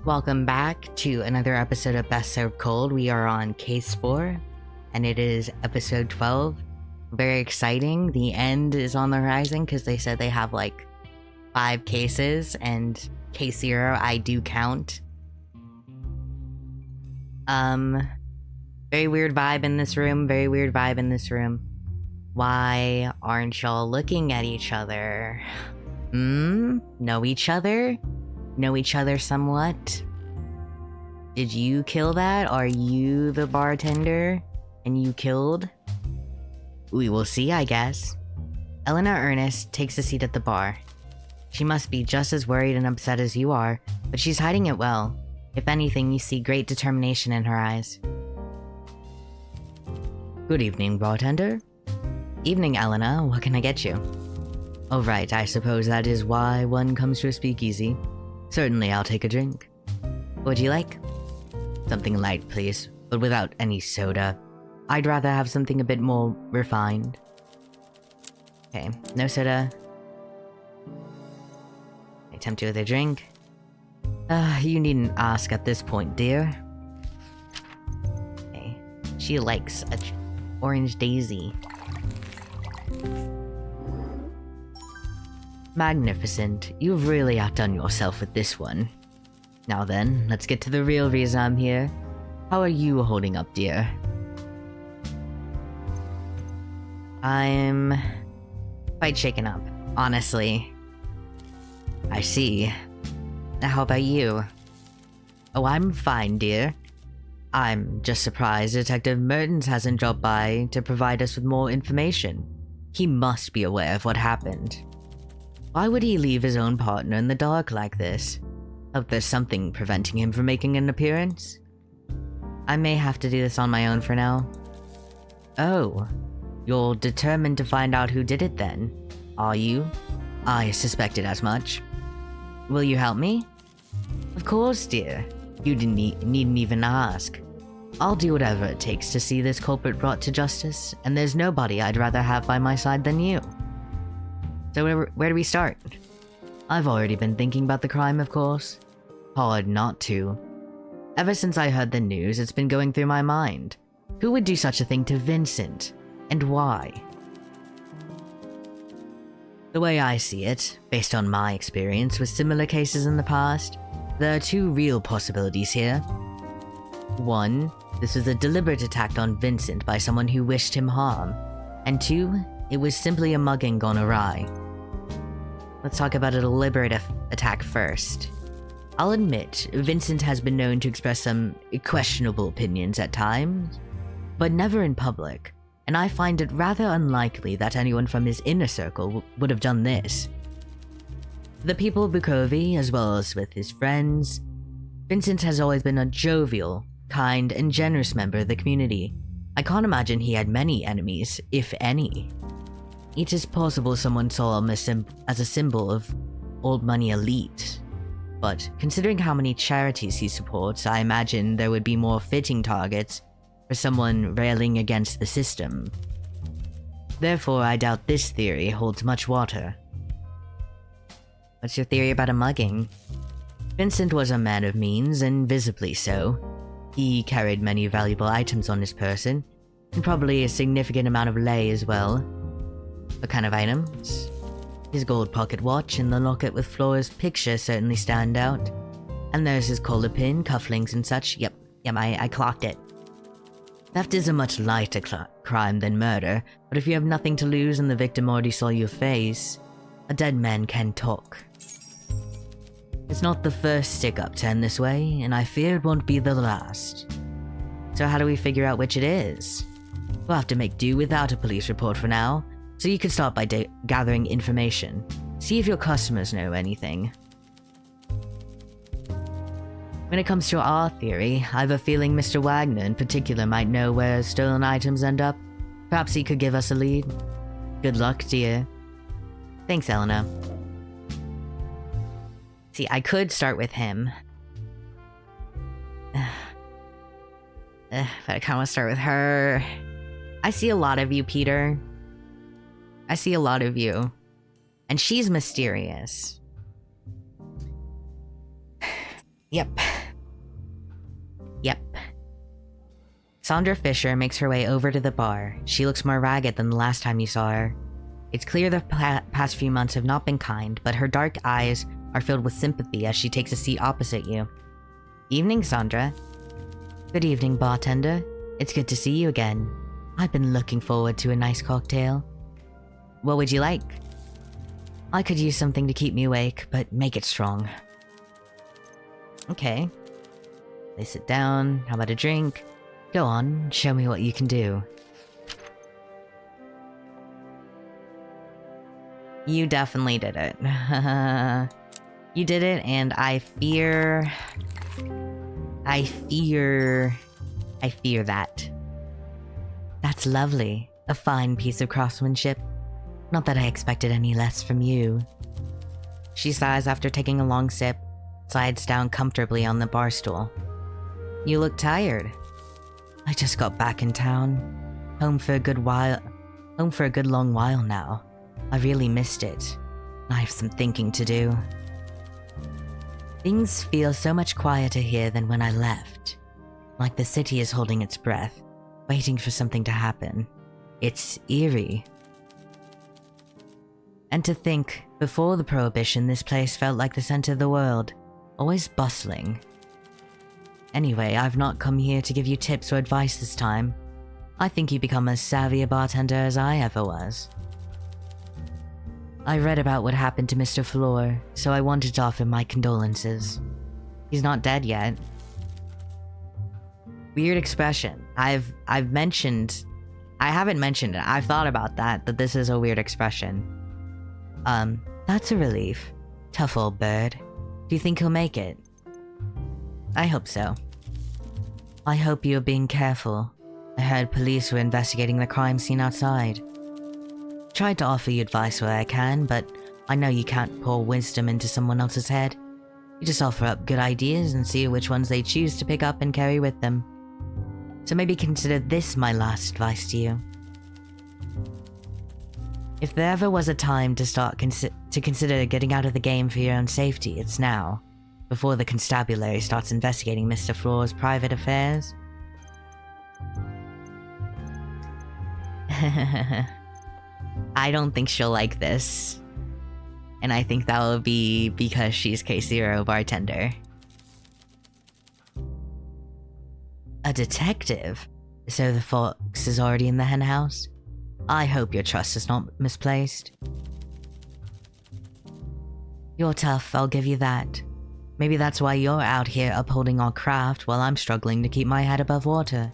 Welcome back to another episode of Best Served Cold. We are on case 4, and it is episode 12. Very exciting. The end is on the horizon because they said they have like 5 cases, and case 0 I do count. Very weird vibe in this room. Why aren't y'all looking at each other? Know each other? Know each other somewhat? Did you kill that? Are you the bartender? And you killed? We will see, I guess. Elena Ernest takes a seat at the bar. She must be just as worried and upset as you are, but she's hiding it well. If anything, you see great determination in her eyes. Good evening, bartender. Evening, Elena. What can I get you? Oh right, I suppose that is why one comes to a speakeasy. Certainly, I'll take a drink. What would you like? Something light, please, but without any soda. I'd rather have something a bit more refined. Okay, no soda. I tempt you with a drink. You needn't ask at this point, dear. Okay, she likes a orange daisy. Magnificent. You've really outdone yourself with this one. Now then, let's get to the real reason I'm here. How are you holding up, dear? I'm quite shaken up, honestly. I see. How about you? Oh, I'm fine, dear. I'm just surprised Detective Mertens hasn't dropped by to provide us with more information. He must be aware of what happened. Why would he leave his own partner in the dark like this? Hope there's something preventing him from making an appearance. I may have to do this on my own for now. Oh, you're determined to find out who did it then, are you? I suspected as much. Will you help me? Of course, dear. You needn't even ask. I'll do whatever it takes to see this culprit brought to justice, and there's nobody I'd rather have by my side than you. So where do we start? I've already been thinking about the crime, of course. Hard not to. Ever since I heard the news, it's been going through my mind. Who would do such a thing to Vincent? And why? The way I see it, based on my experience with similar cases in the past, there are 2 real possibilities here. 1, this was a deliberate attack on Vincent by someone who wished him harm. And 2, it was simply a mugging gone awry. Let's talk about a deliberate attack first. I'll admit, Vincent has been known to express some questionable opinions at times, but never in public, and I find it rather unlikely that anyone from his inner circle would have done this. The people of Bukovi, as well as with his friends, Vincent has always been a jovial, kind, and generous member of the community. I can't imagine he had many enemies, if any. It is possible someone saw him as a symbol of old money elite, but considering how many charities he supports, I imagine there would be more fitting targets for someone railing against the system. Therefore, I doubt this theory holds much water. What's your theory about a mugging? Vincent was a man of means, and visibly so. He carried many valuable items on his person, and probably a significant amount of lei as well. What kind of items? His gold pocket watch and the locket with Flora's picture certainly stand out. And there's his collar pin, cufflinks and such. Yep, I clocked it. Theft is a much lighter crime than murder, but if you have nothing to lose and the victim already saw your face, a dead man can talk. It's not the first stick-up turned this way, and I fear it won't be the last. So how do we figure out which it is? We'll have to make do without a police report for now, so you can start by gathering information. See if your customers know anything. When it comes to our theory, I have a feeling Mr. Wagner in particular might know where stolen items end up. Perhaps he could give us a lead. Good luck, dear. Thanks, Elena. See, I could start with him. But I kinda wanna start with her. I see a lot of you, Peter. I see a lot of you. And she's mysterious. Yep. Sandra Fisher makes her way over to the bar. She looks more ragged than the last time you saw her. It's clear the past few months have not been kind, but her dark eyes are filled with sympathy as she takes a seat opposite you. Evening, Sandra. Good evening, bartender. It's good to see you again. I've been looking forward to a nice cocktail. What would you like? I could use something to keep me awake, but make it strong. Okay. They sit down. How about a drink? Go on, show me what you can do. You definitely did it. You did it, and I fear that. That's lovely. A fine piece of craftsmanship. Not that I expected any less from you. She sighs after taking a long sip, slides down comfortably on the bar stool. You look tired. I just got back in town. Home for a good long while now. I really missed it. I have some thinking to do. Things feel so much quieter here than when I left. Like the city is holding its breath, waiting for something to happen. It's eerie. And to think, before the Prohibition, this place felt like the center of the world, always bustling. Anyway, I've not come here to give you tips or advice this time. I think you become as savvy a bartender as I ever was. I read about what happened to Mr. Fleur, so I wanted to offer my condolences. He's not dead yet. Weird expression. I haven't mentioned it. I've thought about that this is a weird expression. That's a relief. Tough old bird. Do you think he'll make it? I hope so. I hope you're being careful. I heard police were investigating the crime scene outside. Tried to offer you advice where I can, but I know you can't pour wisdom into someone else's head. You just offer up good ideas and see which ones they choose to pick up and carry with them. So maybe consider this my last advice to you. If there ever was a time to consider getting out of the game for your own safety, it's now, before the constabulary starts investigating Mr. Fleur's private affairs. I don't think she'll like this. And I think that will be because she's K0 bartender. A detective? So the fox is already in the hen house? I hope your trust is not misplaced. You're tough, I'll give you that. Maybe that's why you're out here upholding our craft while I'm struggling to keep my head above water.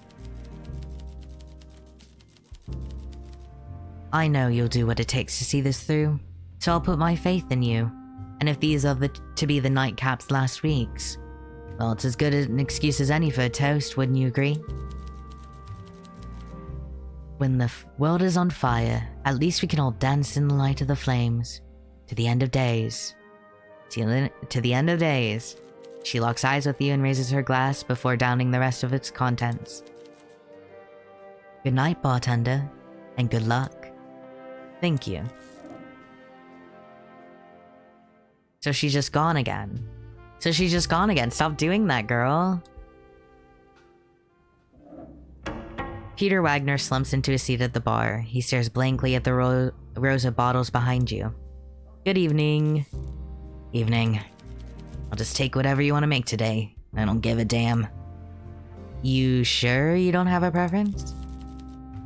I know you'll do what it takes to see this through, so I'll put my faith in you. And if these are to be the nightcap's last weeks, well, it's as good an excuse as any for a toast, wouldn't you agree? When the world is on fire, at least we can all dance in the light of the flames. To the end of days. To the end of days. She locks eyes with you and raises her glass before downing the rest of its contents. Good night, bartender, and good luck. Thank you. So she's just gone again. Stop doing that, girl. Peter Wagner slumps into a seat at the bar. He stares blankly at the rows of bottles behind you. Good evening. Evening. I'll just take whatever you want to make today. I don't give a damn. You sure you don't have a preference?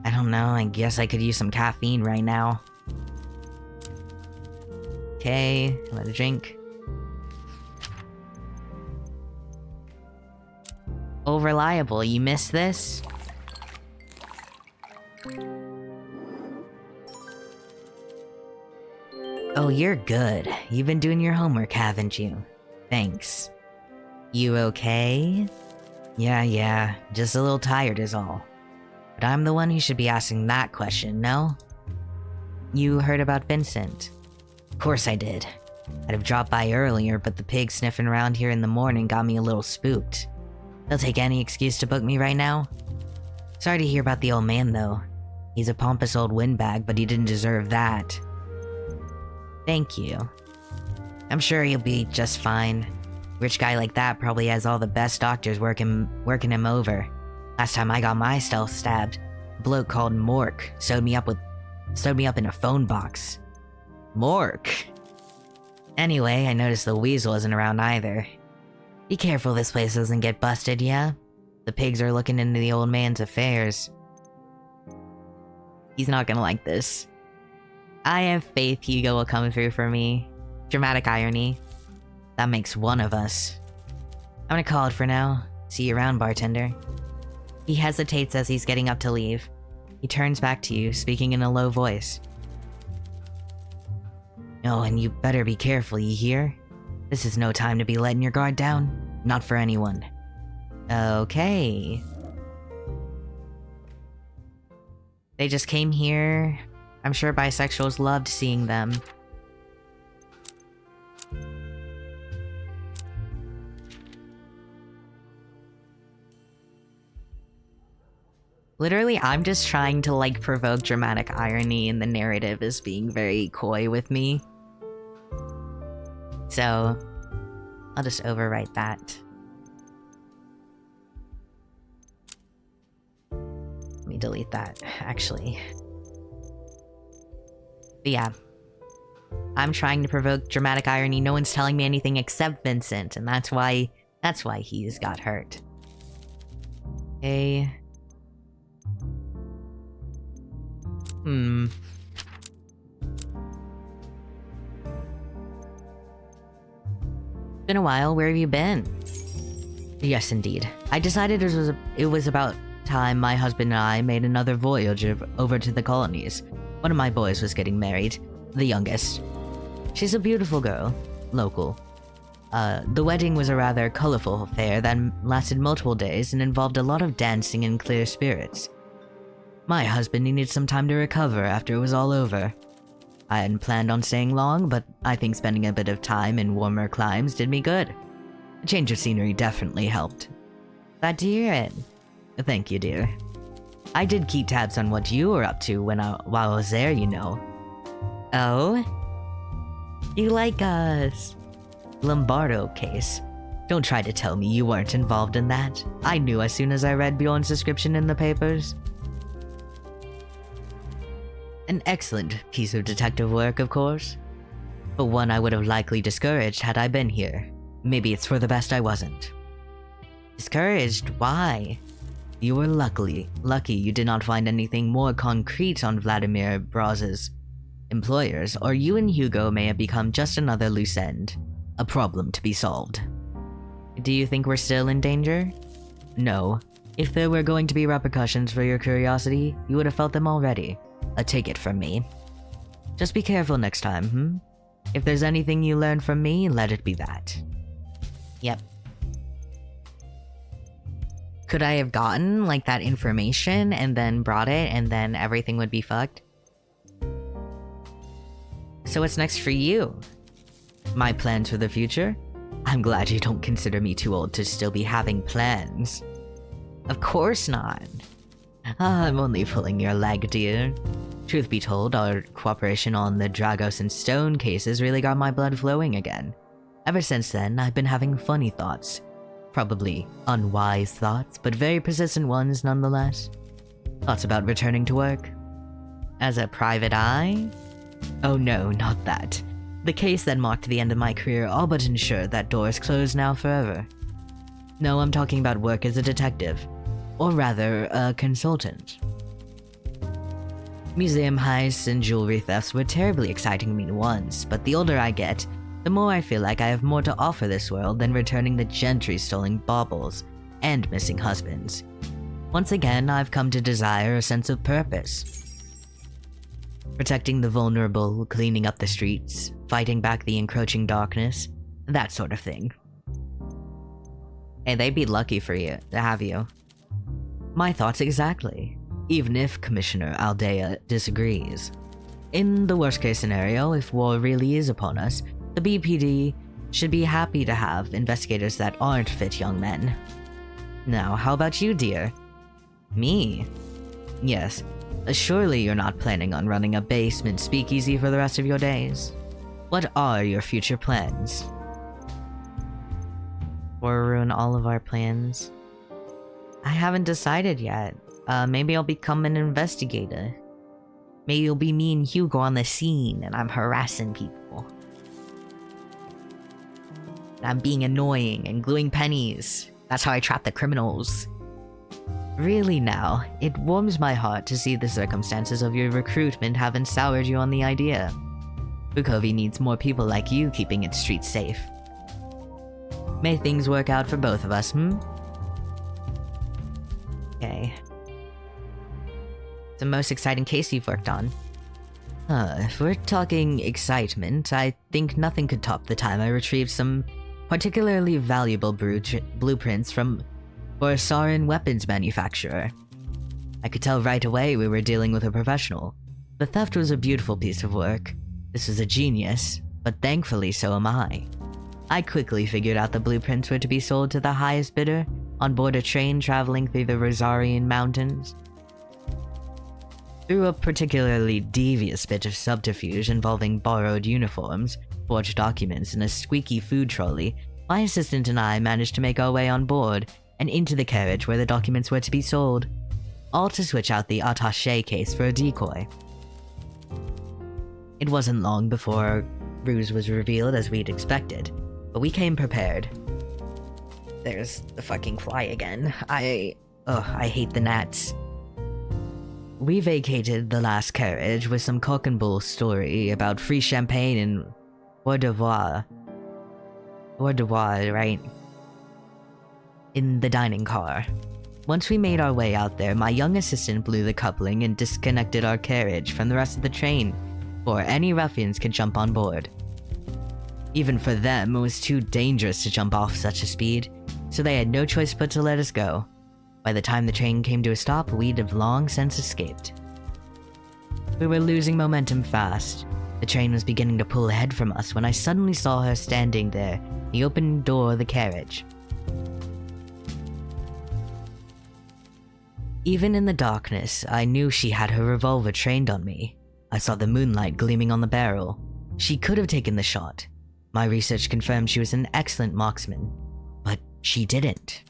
I don't know, I guess I could use some caffeine right now. Okay, let a drink. Oh, reliable, you missed this? Oh, you're good. You've been doing your homework, haven't you? Thanks. You okay? Yeah, just a little tired is all. But I'm the one who should be asking that question, no? You heard about Vincent? Of course I did. I'd have dropped by earlier, but the pig sniffing around here in the morning got me a little spooked. They'll take any excuse to book me right now. Sorry to hear about the old man, though. He's a pompous old windbag, but he didn't deserve that. Thank you. I'm sure he'll be just fine. Rich guy like that probably has all the best doctors working him over. Last time I got myself stabbed, a bloke called Mork sewed me up in a phone box. Mork? Anyway, I noticed the weasel isn't around either. Be careful this place doesn't get busted, yeah? The pigs are looking into the old man's affairs. He's not gonna like this. I have faith Hugo will come through for me. Dramatic irony. That makes one of us. I'm gonna call it for now. See you around, bartender. He hesitates as he's getting up to leave. He turns back to you, speaking in a low voice. Oh, and you better be careful, you hear? This is no time to be letting your guard down. Not for anyone. Okay. They just came here. I'm sure bisexuals loved seeing them. Literally, I'm just trying to, like, provoke dramatic irony, and the narrative is being very coy with me. So, I'll just overwrite that. Let me delete that, actually. But yeah. I'm trying to provoke dramatic irony. No one's telling me anything except Vincent, and that's why he's got hurt. Okay. Been a while, where have you been? Yes, indeed. I decided it was about time my husband and I made another voyage over to the colonies. One of my boys was getting married, the youngest. She's a beautiful girl, local. The wedding was a rather colorful affair that lasted multiple days and involved a lot of dancing and clear spirits. My husband needed some time to recover after it was all over. I hadn't planned on staying long, but I think spending a bit of time in warmer climes did me good. A change of scenery definitely helped. Glad to hear it. Thank you, dear. I did keep tabs on what you were up to while I was there, you know. Oh? You like us? Lombardo case. Don't try to tell me you weren't involved in that. I knew as soon as I read Bjorn's description in the papers. An excellent piece of detective work, of course. But one I would have likely discouraged had I been here. Maybe it's for the best I wasn't. Discouraged? Why? You were lucky you did not find anything more concrete on Vladimir Braz's employers, or you and Hugo may have become just another loose end. A problem to be solved. Do you think we're still in danger? No. If there were going to be repercussions for your curiosity, you would have felt them already. Take it from me. Just be careful next time, If there's anything you learn from me, let it be that. Yep. Could I have gotten, like, that information and then brought it and then everything would be fucked? So what's next for you? My plans for the future? I'm glad you don't consider me too old to still be having plans. Of course not. I'm only pulling your leg, dear. Truth be told, our cooperation on the Dragos and Stone cases really got my blood flowing again. Ever since then, I've been having funny thoughts. Probably unwise thoughts, but very persistent ones nonetheless. Thoughts about returning to work. As a private eye? Oh no, not that. The case that marked the end of my career all but ensured that door is closed now forever. No, I'm talking about work as a detective. Or rather, a consultant. Museum heists and jewelry thefts were terribly exciting to me once, but the older I get, the more I feel like I have more to offer this world than returning the gentry stolen baubles and missing husbands. Once again, I've come to desire a sense of purpose. Protecting the vulnerable, cleaning up the streets, fighting back the encroaching darkness, that sort of thing. Hey, they'd be lucky for you to have you. My thoughts exactly, even if Commissioner Aldea disagrees. In the worst case scenario, if war really is upon us, the BPD should be happy to have investigators that aren't fit young men. Now, how about you, dear? Me? Yes, surely you're not planning on running a basement speakeasy for the rest of your days. What are your future plans? Or ruin all of our plans? I haven't decided yet. Maybe I'll become an investigator. Maybe it'll be me and Hugo on the scene and I'm harassing people. I'm being annoying and gluing pennies. That's how I trap the criminals. Really now, it warms my heart to see the circumstances of your recruitment haven't soured you on the idea. Bukovi needs more people like you keeping its streets safe. May things work out for both of us, Okay. The most exciting case you've worked on? If we're talking excitement, I think nothing could top the time I retrieved some particularly valuable blueprints from for a Sarin weapons manufacturer. I could tell right away we were dealing with a professional. The theft was a beautiful piece of work. This was a genius, but thankfully so am I. I quickly figured out the blueprints were to be sold to the highest bidder on board a train traveling through the Rosarian Mountains. Through a particularly devious bit of subterfuge involving borrowed uniforms, forged documents, and a squeaky food trolley, my assistant and I managed to make our way on board and into the carriage where the documents were to be sold, all to switch out the attaché case for a decoy. It wasn't long before our ruse was revealed as we'd expected, but we came prepared. There's the fucking fly again. I hate the gnats. We vacated the last carriage with some cock and bull story about free champagne and au revoir. Au revoir, right? In the dining car. Once we made our way out there, my young assistant blew the coupling and disconnected our carriage from the rest of the train before any ruffians could jump on board. Even for them, it was too dangerous to jump off such a speed, so they had no choice but to let us go. By the time the train came to a stop, we'd have long since escaped. We were losing momentum fast. The train was beginning to pull ahead from us when I suddenly saw her standing there, the open door of the carriage. Even in the darkness, I knew she had her revolver trained on me. I saw the moonlight gleaming on the barrel. She could have taken the shot. My research confirmed she was an excellent marksman, but she didn't.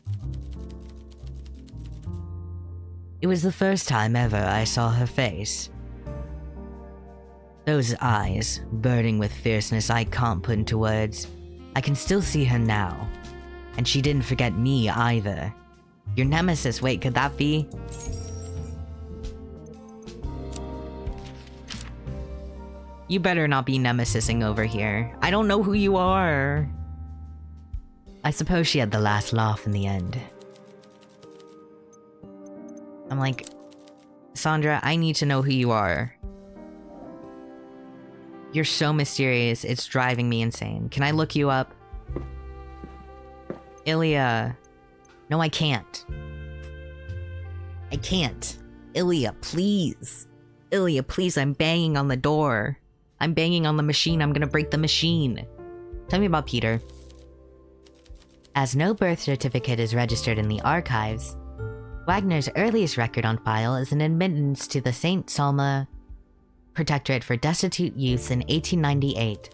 It was the first time ever I saw her face. Those eyes, burning with fierceness I can't put into words. I can still see her now. And she didn't forget me either. Your nemesis, wait, could that be? You better not be nemesising over here. I don't know who you are. I suppose she had the last laugh in the end. I'm like, Sandra, I need to know who you are. You're so mysterious, it's driving me insane. Can I look you up? Ilya. No, I can't. I can't. Ilya, please. Ilya, please, I'm banging on the door. I'm banging on the machine, I'm gonna break the machine. Tell me about Peter. As no birth certificate is registered in the archives, Wagner's earliest record on file is an admittance to the St. Salma Protectorate for Destitute Youths in 1898.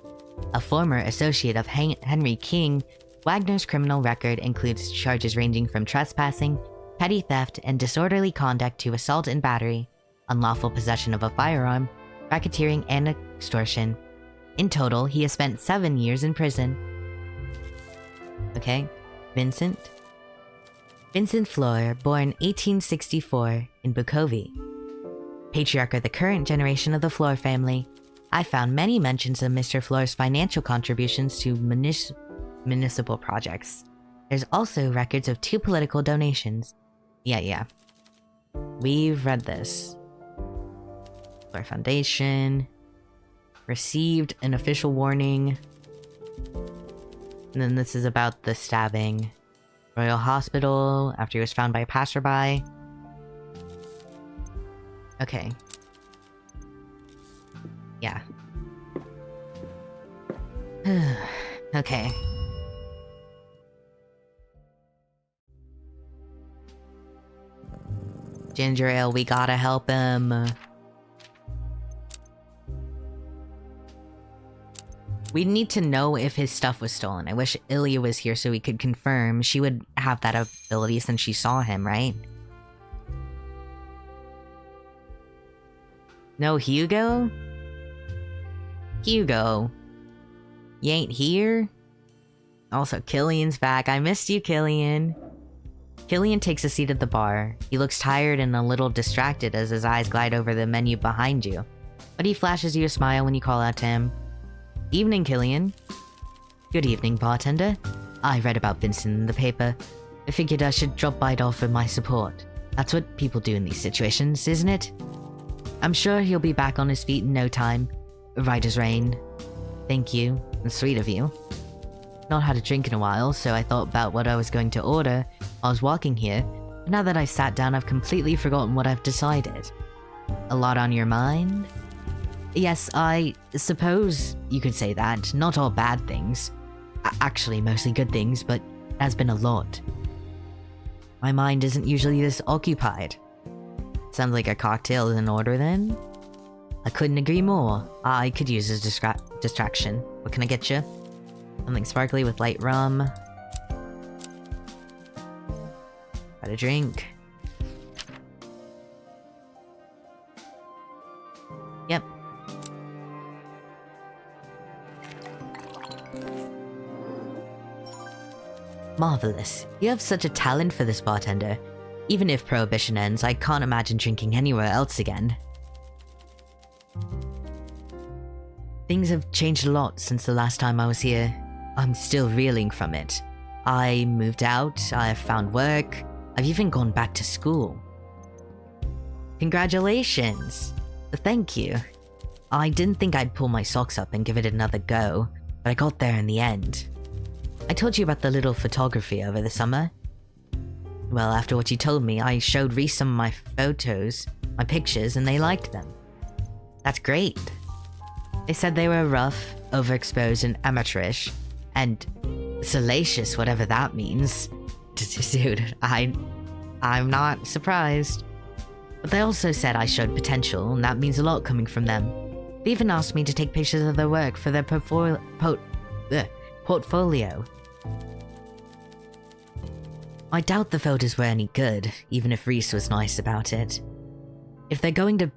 A former associate of Henry King, Wagner's criminal record includes charges ranging from trespassing, petty theft, and disorderly conduct to assault and battery, unlawful possession of a firearm, racketeering, and extortion. In total, he has spent 7 years in prison. Okay, Vincent Fleur, born 1864 in Bukovi. Patriarch of the current generation of the Fleur family, I found many mentions of Mr. Fleur's financial contributions to municipal projects. There's also records of 2 political donations. Yeah. We've read this. Fleur Foundation. Received an official warning. And then this is about the stabbing. Royal Hospital, after he was found by a passerby. Okay. Yeah. Okay. Ginger ale, we gotta help him. We need to know if his stuff was stolen. I wish Ilya was here so we could confirm. She would have that ability since she saw him, right? No Hugo? Hugo. You ain't here? Also, Killian's back. I missed you, Killian. Killian takes a seat at the bar. He looks tired and a little distracted as his eyes glide over the menu behind you. But he flashes you a smile when you call out to him. Evening, Killian. Good evening, bartender. I read about Vincent in the paper. I figured I should drop by to offer my support. That's what people do in these situations, isn't it? I'm sure he'll be back on his feet in no time. Right as rain. Thank you. That's sweet of you. Not had a drink in a while, so I thought about what I was going to order while I was walking here. But now that I've sat down, I've completely forgotten what I've decided. A lot on your mind? Yes, I suppose you could say that. Not all bad things. Actually, mostly good things, but has been a lot. My mind isn't usually this occupied. Sounds like a cocktail is in order then? I couldn't agree more. I could use a distraction. What can I get you? Something sparkly with light rum. Got a drink. Yep. Marvelous. You have such a talent for this, bartender. Even if Prohibition ends, I can't imagine drinking anywhere else again. Things have changed a lot since the last time I was here. I'm still reeling from it. I moved out, I've found work, I've even gone back to school. Congratulations! Thank you. I didn't think I'd pull my socks up and give it another go, but I got there in the end. I told you about the little photography over the summer. Well, after what you told me, I showed Reese some of my photos, my pictures, and they liked them. That's great. They said they were rough, overexposed, and amateurish, and salacious, whatever that means. Dude, I'm not surprised. But they also said I showed potential, and that means a lot coming from them. They even asked me to take pictures of their work for their portfolio. I doubt the photos were any good, even if Reese was nice about it. If they're going to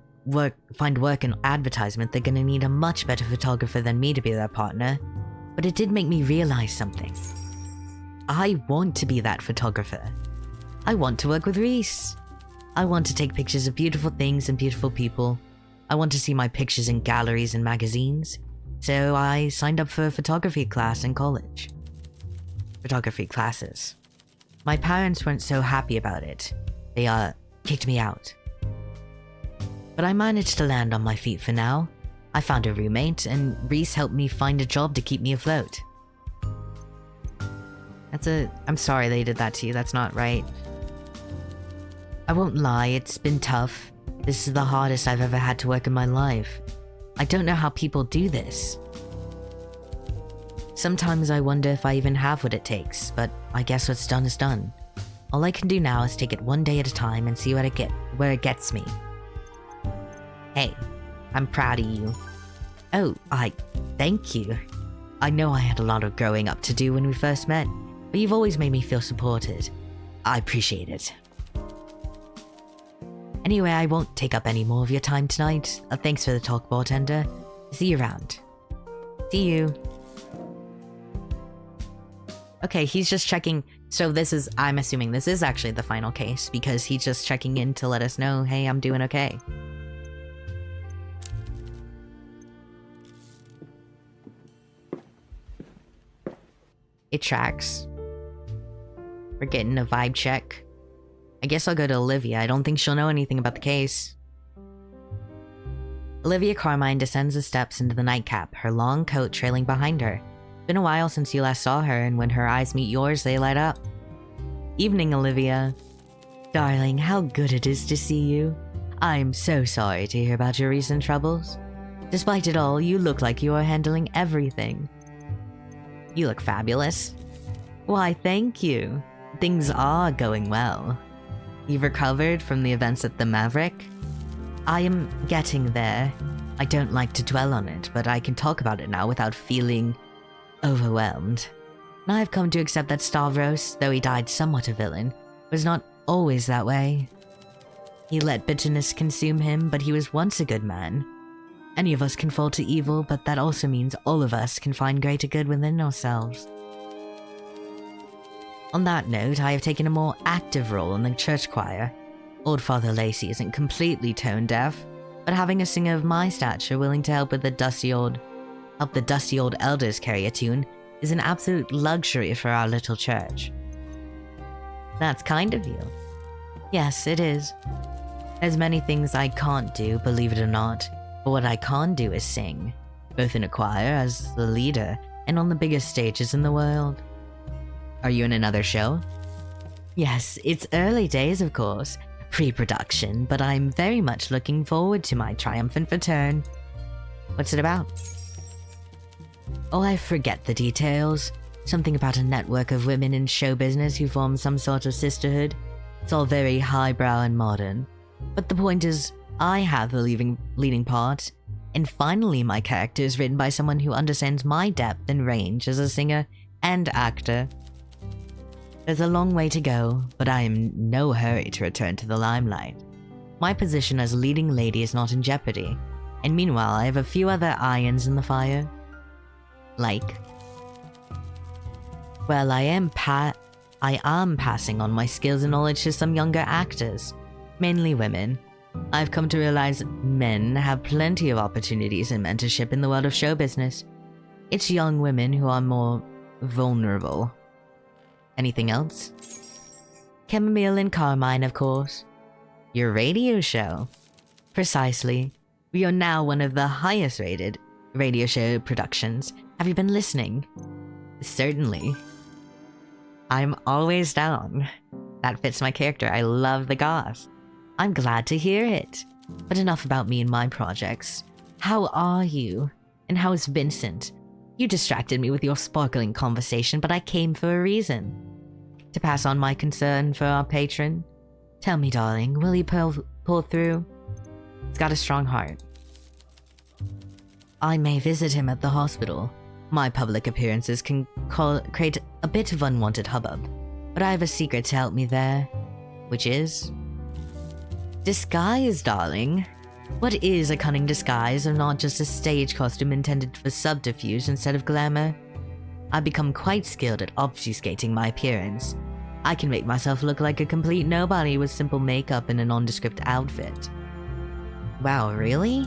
find work in advertisement, they're gonna need a much better photographer than me to be their partner. But it did make me realize something. I want to be that photographer. I want to work with Reese. I want to take pictures of beautiful things and beautiful people. I want to see my pictures in galleries and magazines. So I signed up for a photography class in college. Photography classes. My parents weren't so happy about it. They, kicked me out. But I managed to land on my feet for now. I found a roommate, and Reese helped me find a job to keep me afloat. I'm sorry they did that to you, that's not right. I won't lie, it's been tough. This is the hardest I've ever had to work in my life. I don't know how people do this. Sometimes I wonder if I even have what it takes, but I guess what's done is done. All I can do now is take it one day at a time and see where it gets me. Hey, I'm proud of you. Oh, thank you. I know I had a lot of growing up to do when we first met, but you've always made me feel supported. I appreciate it. Anyway, I won't take up any more of your time tonight. Thanks for the talk, bartender. See you around. See you. Okay, he's just checking. So I'm assuming this is actually the final case because he's just checking in to let us know, hey, I'm doing okay. It tracks. We're getting a vibe check. I guess I'll go to Olivia. I don't think she'll know anything about the case. Olivia Carmine descends the steps into the nightcap, her long coat trailing behind her. It's been a while since you last saw her, and when her eyes meet yours, they light up. Evening, Olivia. Darling, how good it is to see you. I'm so sorry to hear about your recent troubles. Despite it all, you look like you are handling everything. You look fabulous. Why, thank you. Things are going well. You've recovered from the events at the Maverick? I am getting there. I don't like to dwell on it, but I can talk about it now without feeling overwhelmed. And I've come to accept that Stavros, though he died somewhat a villain, was not always that way. He let bitterness consume him, but he was once a good man. Any of us can fall to evil, but that also means all of us can find greater good within ourselves. On that note, I have taken a more active role in the church choir. Old Father Lacey isn't completely tone deaf, but having a singer of my stature willing to help the dusty old elders carry a tune is an absolute luxury for our little church. That's kind of you. Yes, it is. There's many things I can't do, believe it or not, but what I can do is sing, both in a choir as the leader and on the biggest stages in the world. Are you in another show? Yes, it's early days, of course, pre-production, but I'm very much looking forward to my triumphant return. What's it about? Oh, I forget the details. Something about a network of women in show business who form some sort of sisterhood. It's all very highbrow and modern. But the point is, I have the leading part, and finally my character is written by someone who understands my depth and range as a singer and actor. There's a long way to go, but I am in no hurry to return to the limelight. My position as leading lady is not in jeopardy, and meanwhile I have a few other irons in the fire. Like? Well, I am passing on my skills and knowledge to some younger actors, mainly women. I've come to realize men have plenty of opportunities and mentorship in the world of show business. It's young women who are more vulnerable. Anything else? Chamomile and Carmine, of course. Your radio show. Precisely. We are now one of the highest rated radio show productions. Have you been listening? Certainly. I'm always down. That fits my character. I love the goth. I'm glad to hear it. But enough about me and my projects. How are you? And how is Vincent? You distracted me with your sparkling conversation, but I came for a reason. To pass on my concern for our patron. Tell me, darling, will he pull through? He's got a strong heart. I may visit him at the hospital. My public appearances can create a bit of unwanted hubbub, but I have a secret to help me there, which is disguise, darling. What is a cunning disguise if not just a stage costume intended for subterfuge instead of glamour? I've become quite skilled at obfuscating my appearance. I can make myself look like a complete nobody with simple makeup and a nondescript outfit. Wow, really?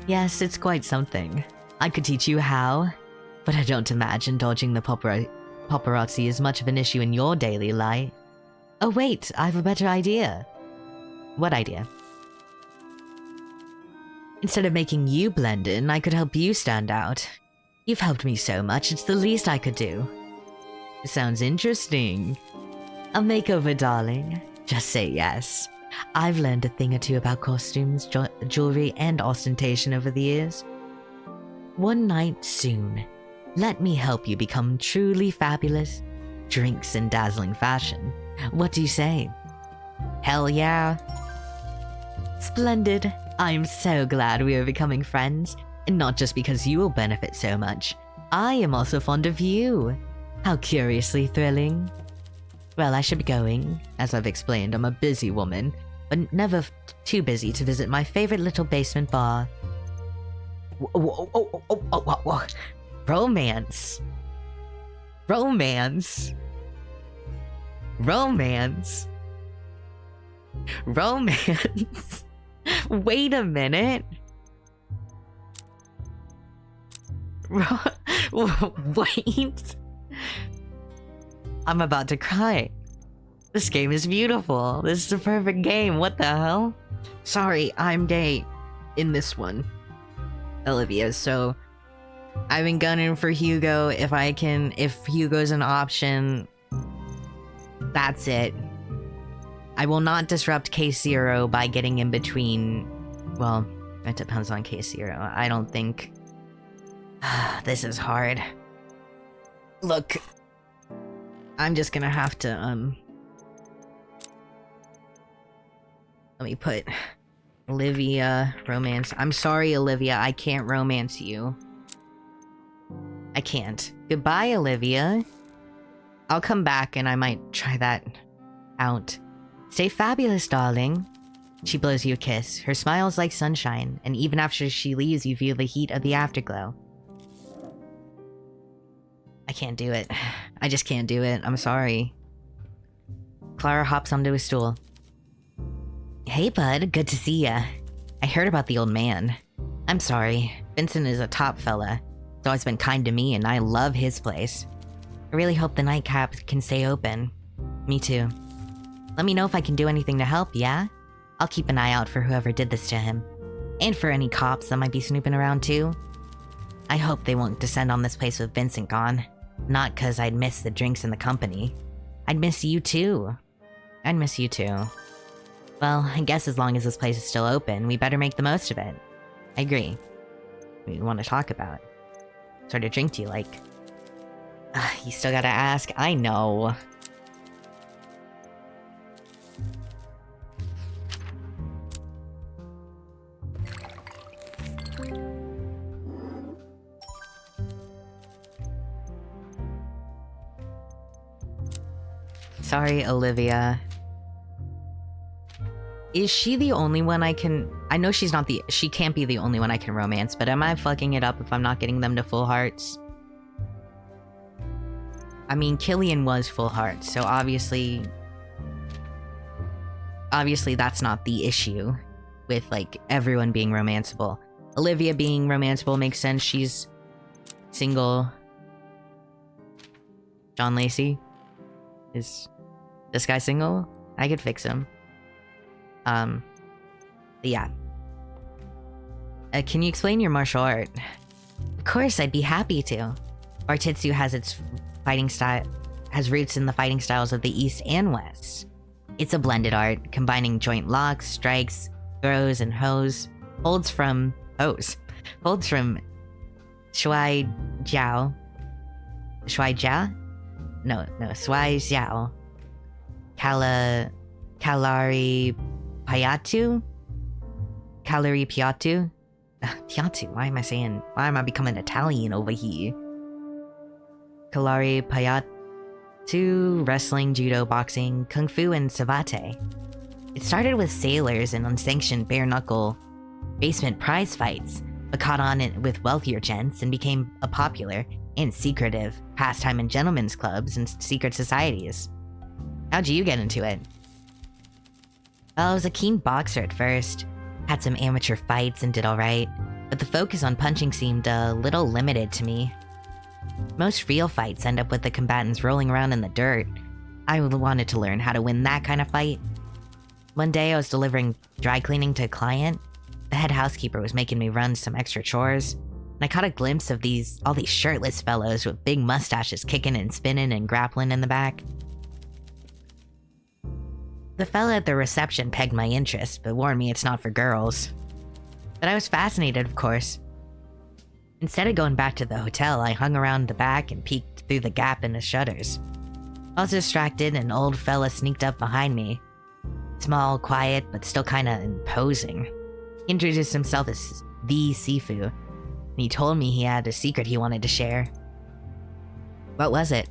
Yes, it's quite something. I could teach you how, but I don't imagine dodging the paparazzi is much of an issue in your daily life. Oh wait, I have a better idea. What idea? Instead of making you blend in, I could help you stand out. You've helped me so much, it's the least I could do. Sounds interesting. A makeover, darling. Just say yes. I've learned a thing or two about costumes, jewelry, and ostentation over the years. One night soon, let me help you become truly fabulous. Drinks in dazzling fashion. What do you say? Hell yeah. Splendid. I'm so glad we are becoming friends. And not just because you will benefit so much. I am also fond of you. How curiously thrilling. Well, I should be going. As I've explained, I'm a busy woman, but never too busy to visit my favorite little basement bar. Whoa. Romance. Romance. Romance. Romance. Wait a minute. Wait. I'm about to cry. This game is beautiful. This is a perfect game. What the hell? Sorry, I'm gay in this one. Olivia, so I've been gunning for Hugo. If Hugo's an option, that's it. I will not disrupt Case Zero by getting in between. Well, it depends on Case Zero. I don't think. This is hard. Look, I'm just gonna have to, let me put Olivia, romance. I'm sorry, Olivia, I can't romance you. I can't. Goodbye, Olivia. I'll come back and I might try that out. Stay fabulous, darling. She blows you a kiss. Her smile is like sunshine, and even after she leaves, you feel the heat of the afterglow. I can't do it. I just can't do it. I'm sorry. Clara hops onto a stool. Hey, bud. Good to see ya. I heard about the old man. I'm sorry. Vincent is a top fella. He's always been kind to me, and I love his place. I really hope the nightcap can stay open. Me too. Let me know if I can do anything to help, yeah? I'll keep an eye out for whoever did this to him. And for any cops that might be snooping around too. I hope they won't descend on this place with Vincent gone. Not 'cause I'd miss the drinks and the company. I'd miss you too. I'd miss you too. Well, I guess as long as this place is still open, we better make the most of it. I agree. What do you want to talk about? What sort of drink do you like? You still gotta ask. I know. Sorry, Olivia. Is she the only one I can... I know she's not the... She can't be the only one I can romance, but am I fucking it up if I'm not getting them to full hearts? I mean, Killian was full hearts, so obviously... Obviously that's not the issue with, like, everyone being romanceable. Olivia being romanceable makes sense. She's single. John Lacey? Is this guy single? I could fix him. Yeah. Can you explain your martial art? Of course, I'd be happy to. Bartitsu has its fighting style, has roots in the fighting styles of the East and West. It's a blended art, combining joint locks, strikes, throws, and holds from Shuai Jiao. Shuai Jia? No, Shuai Jiao. Kalari Piatu? Piatu, why am I becoming Italian over here? Kalari Piatu, wrestling, judo, boxing, kung fu, and savate. It started with sailors and unsanctioned bare-knuckle basement prize fights, but caught on with wealthier gents and became a popular and secretive pastime in gentlemen's clubs and secret societies. How'd you get into it? Well, I was a keen boxer at first. Had some amateur fights and did alright, but the focus on punching seemed a little limited to me. Most real fights end up with the combatants rolling around in the dirt. I wanted to learn how to win that kind of fight. One day I was delivering dry cleaning to a client. The head housekeeper was making me run some extra chores, and I caught a glimpse of all these shirtless fellows with big mustaches kicking and spinning and grappling in the back. The fella at the reception pegged my interest, but warned me it's not for girls. But I was fascinated, of course. Instead of going back to the hotel, I hung around the back and peeked through the gap in the shutters. I was distracted, and an old fella sneaked up behind me. Small, quiet, but still kinda imposing. He introduced himself as the Sifu, and he told me he had a secret he wanted to share. What was it?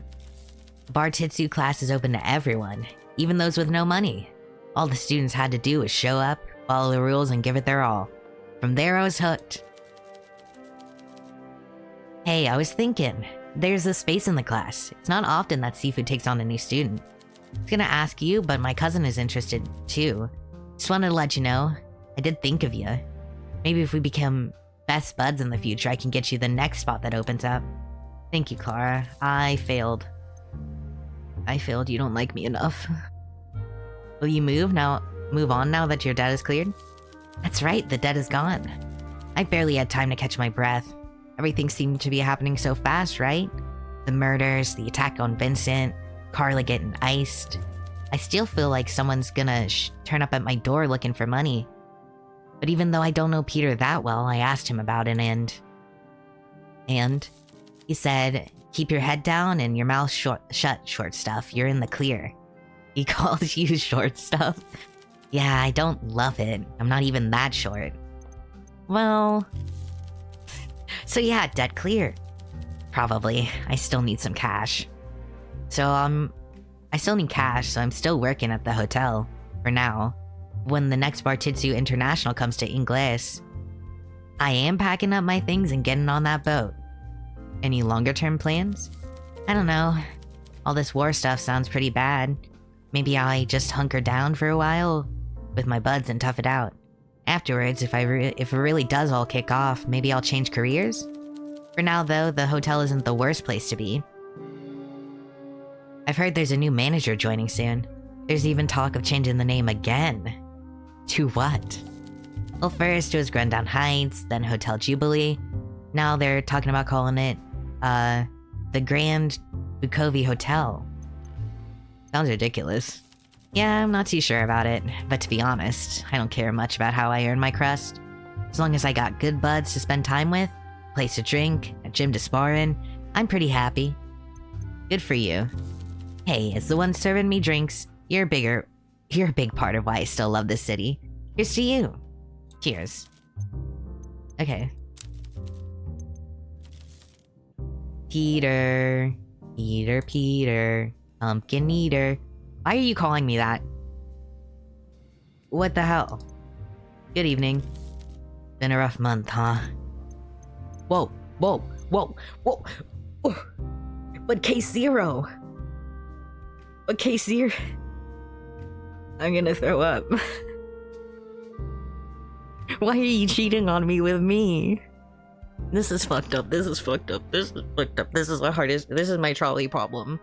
The Bartitsu class is open to everyone, even those with no money. All the students had to do was show up, follow the rules, and give it their all. From there, I was hooked. Hey, I was thinking, there's a space in the class. It's not often that Sifu takes on a new student. I was gonna ask you, but my cousin is interested too. Just wanted to let you know, I did think of you. Maybe if we become best buds in the future, I can get you the next spot that opens up. Thank you, Clara. I failed. You don't like me enough. Will you move on now that your debt is cleared? That's right, the debt is gone. I barely had time to catch my breath. Everything seemed to be happening so fast, right? The murders, the attack on Vincent, Carla getting iced. I still feel like someone's gonna turn up at my door looking for money. But even though I don't know Peter that well, I asked him about it and he said, keep your head down and your mouth shut, short stuff. You're in the clear. He called you short stuff. Yeah, I don't love it. I'm not even that short. Well... So yeah, debt clear. Probably. I still need some cash. So, I still need cash, so I'm still working at the hotel. For now. When the next Bartitsu International comes to Ingles, I am packing up my things and getting on that boat. Any longer term plans? I don't know. All this war stuff sounds pretty bad. Maybe I just hunker down for a while with my buds and tough it out. Afterwards, if it really does all kick off, maybe I'll change careers? For now though, the hotel isn't the worst place to be. I've heard there's a new manager joining soon. There's even talk of changing the name again. To what? Well, first it was Grendown Heights, then Hotel Jubilee. Now they're talking about calling it, the Grand Bukovi Hotel. Sounds ridiculous. Yeah, I'm not too sure about it, but to be honest, I don't care much about how I earn my crust. As long as I got good buds to spend time with, a place to drink, a gym to spar in, I'm pretty happy. Good for you. Hey, as the one serving me drinks, you're a big part of why I still love this city. Here's to you. Cheers. Okay. Peter, pumpkin eater. Why are you calling me that? What the hell? Good evening. Been a rough month, huh? Whoa. But K0. But K0. I'm gonna throw up. Why are you cheating on me with me? This is fucked up. This is fucked up. This is fucked up. This is the hardest. This is my trolley problem.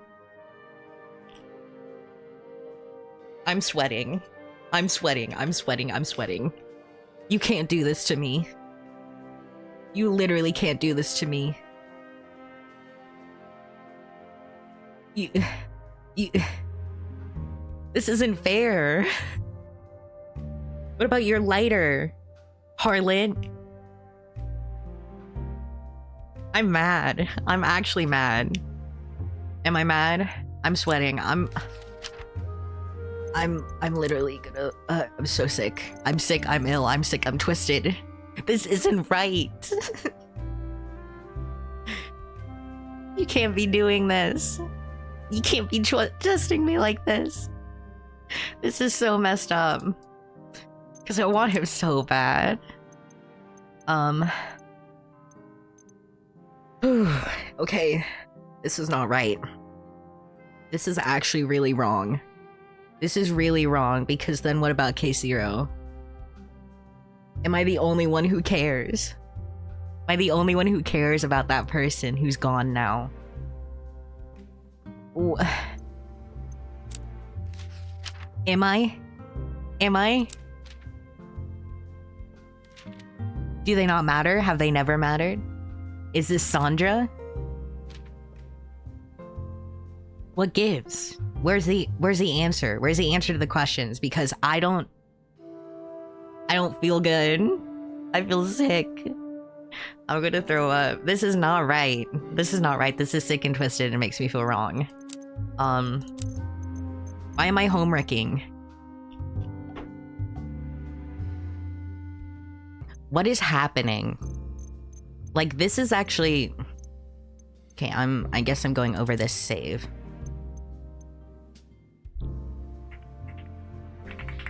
I'm sweating. I'm sweating. You can't do this to me. You literally can't do this to me. You... This isn't fair. What about your lighter, harlot? I'm mad. I'm actually mad. Am I mad? I'm sweating. I'm literally gonna... I'm so sick. I'm sick. I'm ill. I'm sick. I'm twisted. This isn't right. You can't be doing this. You can't be trusting me like this. This is so messed up. Because I want him so bad. Okay. This is not right. This is actually really wrong. This is really wrong, because then what about K0? Am I the only one who cares? Am I the only one who cares about that person who's gone now? Am I? Do they not matter? Have they never mattered? Is this Sandra? What gives? Where's the answer? Where's the answer to the questions? Because I don't feel good. I feel sick. I'm gonna throw up. This is not right. This is not right. This is sick and twisted and makes me feel wrong. Why am I home-wrecking? What is happening? Like, this is actually... Okay, I guess I'm going over this save.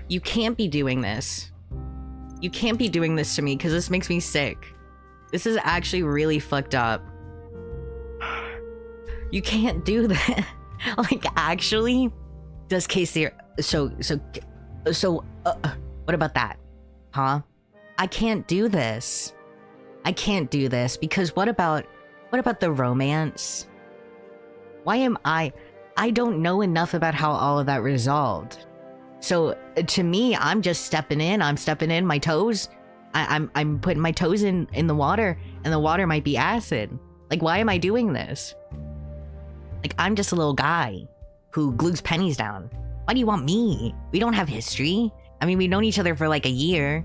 You can't be doing this. You can't be doing this to me, because this makes me sick. This is actually really fucked up. You can't do that. Like, actually? Does Casey... So, what about that? Huh? I can't do this. I can't do this, because what about the romance? Why am I don't know enough about how all of that resolved. So, to me, I'm just stepping in. I'm stepping in my toes. I'm putting my toes in the water, and the water might be acid. Like, why am I doing this? Like, I'm just a little guy who glues pennies down. Why do you want me? We don't have history. I mean, we've known each other for like a year.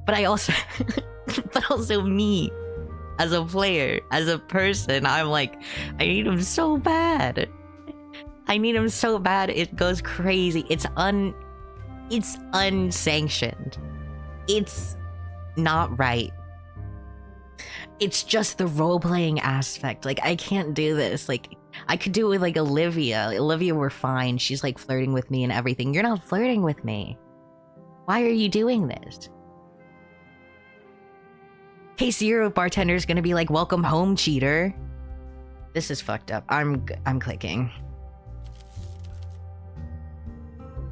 But I also... but also me. As a player, as a person, I'm like, I need him so bad. I need him so bad, it goes crazy. It's It's unsanctioned. It's not right. It's just the role-playing aspect. Like, I can't do this. Like, I could do it with, like, Olivia. Olivia, we're fine. She's, like, flirting with me and everything. You're not flirting with me. Why are you doing this? Hey, Zero bartender's gonna be like, welcome home, cheater. This is fucked up. I'm clicking.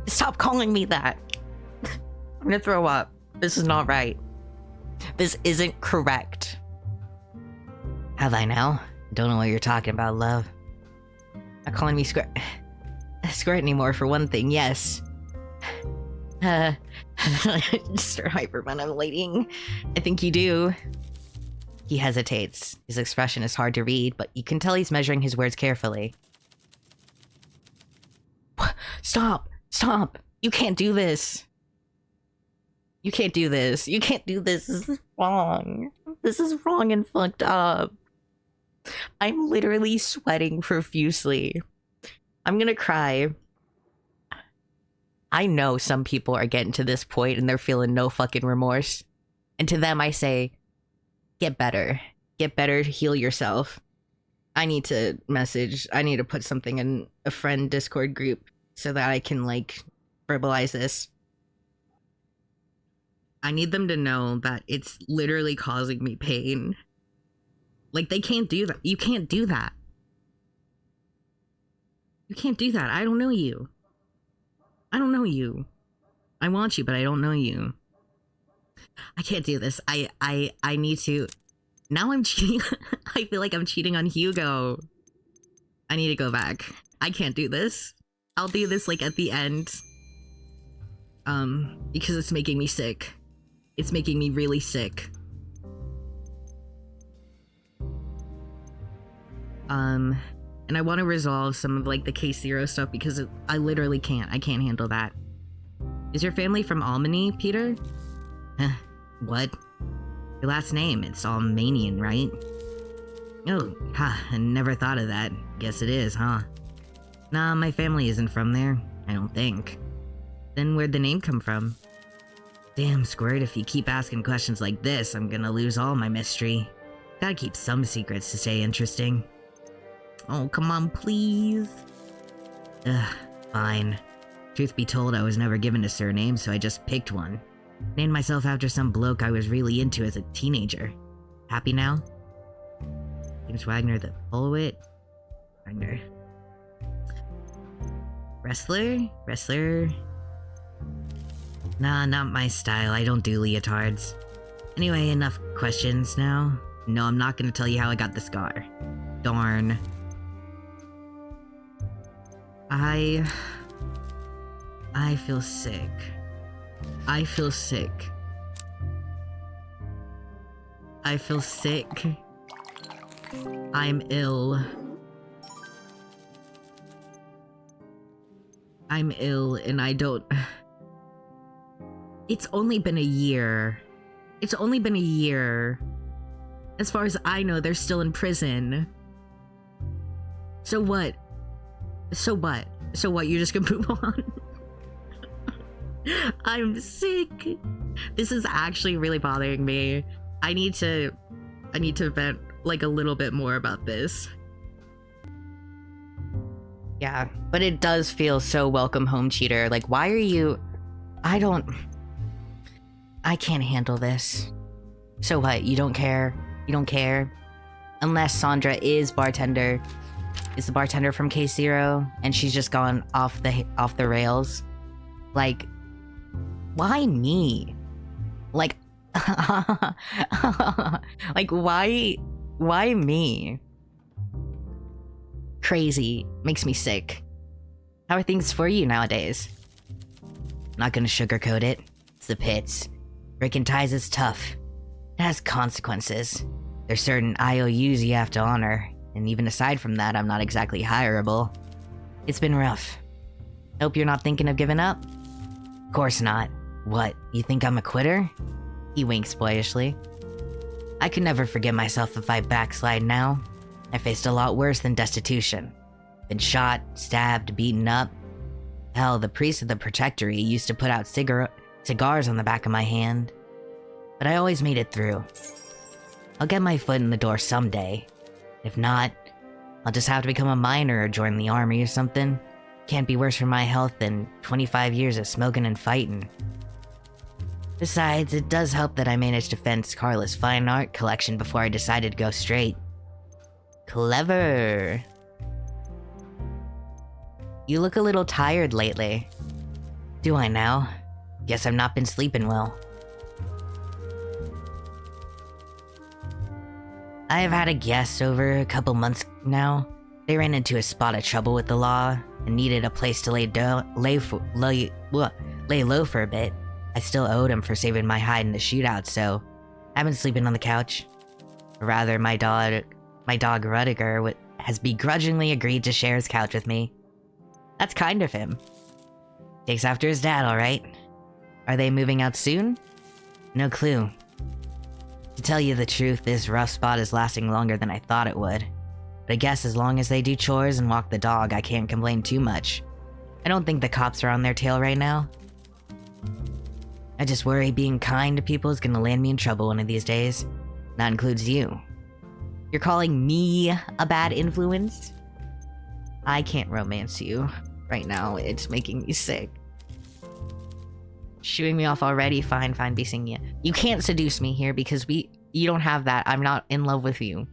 Stop calling me that. I'm gonna throw up. This is not right. This isn't correct. Have I now? Don't know what you're talking about, love. Not calling me Squirt anymore, for one thing, yes. Start hyperventilating. I think you do. He hesitates. His expression is hard to read, but you can tell he's measuring his words carefully. Stop! Stop! You can't do this! You can't do this. You can't do this. This is wrong. This is wrong and fucked up. I'm literally sweating profusely. I'm gonna cry. I know some people are getting to this point and they're feeling no fucking remorse. And to them I say, get better. Get better, heal yourself. I need to put something in a friend Discord group so that I can, like, verbalize this. I need them to know that it's literally causing me pain. Like, they can't do that. You can't do that. You can't do that. I don't know you. I don't know you. I want you, but I don't know you. I can't do this. I need to... Now I'm cheating. I feel like I'm cheating on Hugo. I need to go back. I can't do this. I'll do this, like, at the end. Because it's making me sick. It's making me really sick. And I want to resolve some of, like, the Case Zero stuff because I literally can't. I can't handle that. Is your family from Albany, Peter? What? Your last name, it's Almanian, right? Oh, I never thought of that. Guess it is, huh? Nah, my family isn't from there. I don't think. Then where'd the name come from? Damn, Squirt, if you keep asking questions like this, I'm gonna lose all my mystery. Gotta keep some secrets to stay interesting. Oh, come on, please. Ugh, fine. Truth be told, I was never given a surname, so I just picked one. Named myself after some bloke I was really into as a teenager. Happy now? James Wagner the poet? Wagner. Wrestler? Nah, not my style. I don't do leotards. Anyway, enough questions now. No, I'm not gonna tell you how I got the scar. Darn. I feel sick. I feel sick. I feel sick. I'm ill. I'm ill and I don't... It's only been a year. It's only been a year. As far as I know, they're still in prison. So what? So what? So what? You're just gonna move on? I'm sick. This is actually really bothering me. I need to vent, like, a little bit more about this. Yeah, but it does feel so welcome home, cheater. Like, why are you... I can't handle this. So what? You don't care? You don't care? Unless Sandra is bartender. Is the bartender from Case Zero, and she's just gone off the rails. Like, why me? Like, like, why me? Crazy. Makes me sick. How are things for you nowadays? Not gonna sugarcoat it. It's the pits. Breaking ties is tough. It has consequences. There's certain IOUs you have to honor, and even aside from that, I'm not exactly hireable. It's been rough. Hope you're not thinking of giving up? Of course not. What, you think I'm a quitter? He winks boyishly. I could never forgive myself if I backslide now. I faced a lot worse than destitution. Been shot, stabbed, beaten up. Hell, the priest of the Protectory used to put out cigars on the back of my hand. But I always made it through. I'll get my foot in the door someday. If not, I'll just have to become a miner or join the army or something. Can't be worse for my health than 25 years of smoking and fighting. Besides, it does help that I managed to fence Carla's fine art collection before I decided to go straight. Clever. You look a little tired lately. Do I now? Guess I've not been sleeping well. I have had a guest over a couple months now. They ran into a spot of trouble with the law and needed a place to lay low for a bit. I still owed him for saving my hide in the shootout, so I've been sleeping on the couch. Or rather, my dog Rudiger has begrudgingly agreed to share his couch with me. That's kind of him. Takes after his dad, alright. Are they moving out soon? No clue. To tell you the truth, this rough spot is lasting longer than I thought it would. But I guess as long as they do chores and walk the dog, I can't complain too much. I don't think the cops are on their tail right now. I just worry being kind to people is gonna land me in trouble one of these days. That includes you. You're calling me a bad influence? I can't romance you right now. It's making me sick. Shooing me off already. Fine, be seeing you. You can't seduce me here because you don't have that. I'm not in love with you.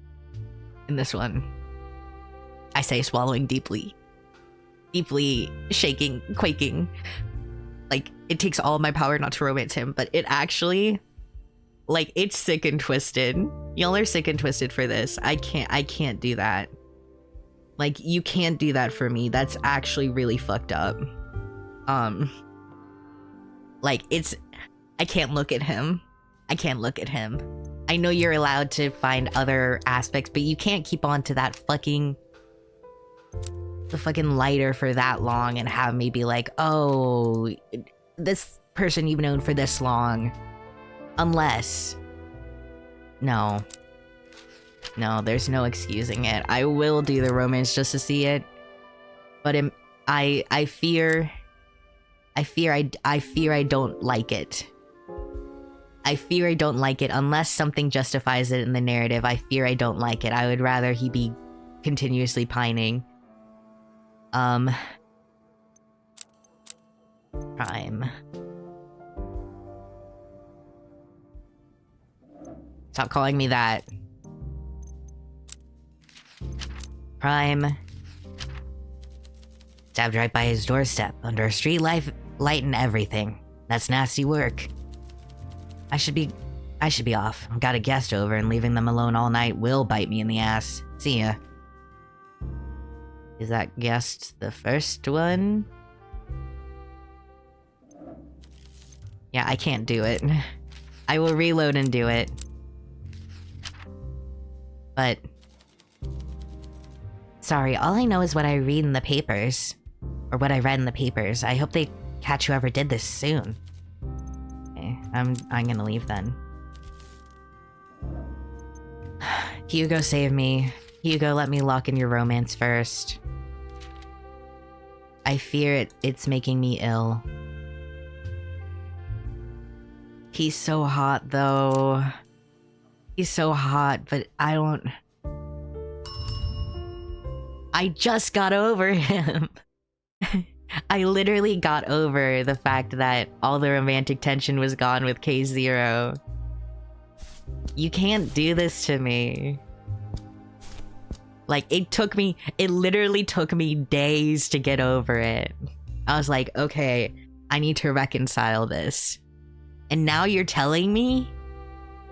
In this one. I say swallowing deeply. Deeply shaking, quaking. Like, it takes all my power not to romance him, but it actually... Like, it's sick and twisted. Y'all are sick and twisted for this. I can't do that. Like, you can't do that for me. That's actually really fucked up. Like, I can't look at him. I can't look at him. I know you're allowed to find other aspects, but you can't keep on to that fucking... the fucking lighter for that long and have me be like, oh, this person you've known for this long. Unless... No, there's no excusing it. I will do the romance just to see it. But I fear I don't like it. I fear I don't like it unless something justifies it in the narrative. I fear I don't like it. I would rather he be continuously pining. Prime. Stop calling me that. Prime. Stabbed right by his doorstep, under a street light and everything. That's nasty work. I should be off. I've got a guest over, and leaving them alone all night will bite me in the ass. See ya. Is that guest the first one? Yeah, I can't do it. I will reload and do it. But... sorry, all I know is what I read in the papers. Or what I read in the papers. I hope they catch whoever did this soon. Okay, I'm gonna leave then. Hugo, save me. Hugo, let me lock in your romance first. I fear it's making me ill. He's so hot, though. He's so hot, but I don't... I just got over him. I literally got over the fact that all the romantic tension was gone with K0. You can't do this to me. Like, it literally took me days to get over it. I was like, okay, I need to reconcile this. And now you're telling me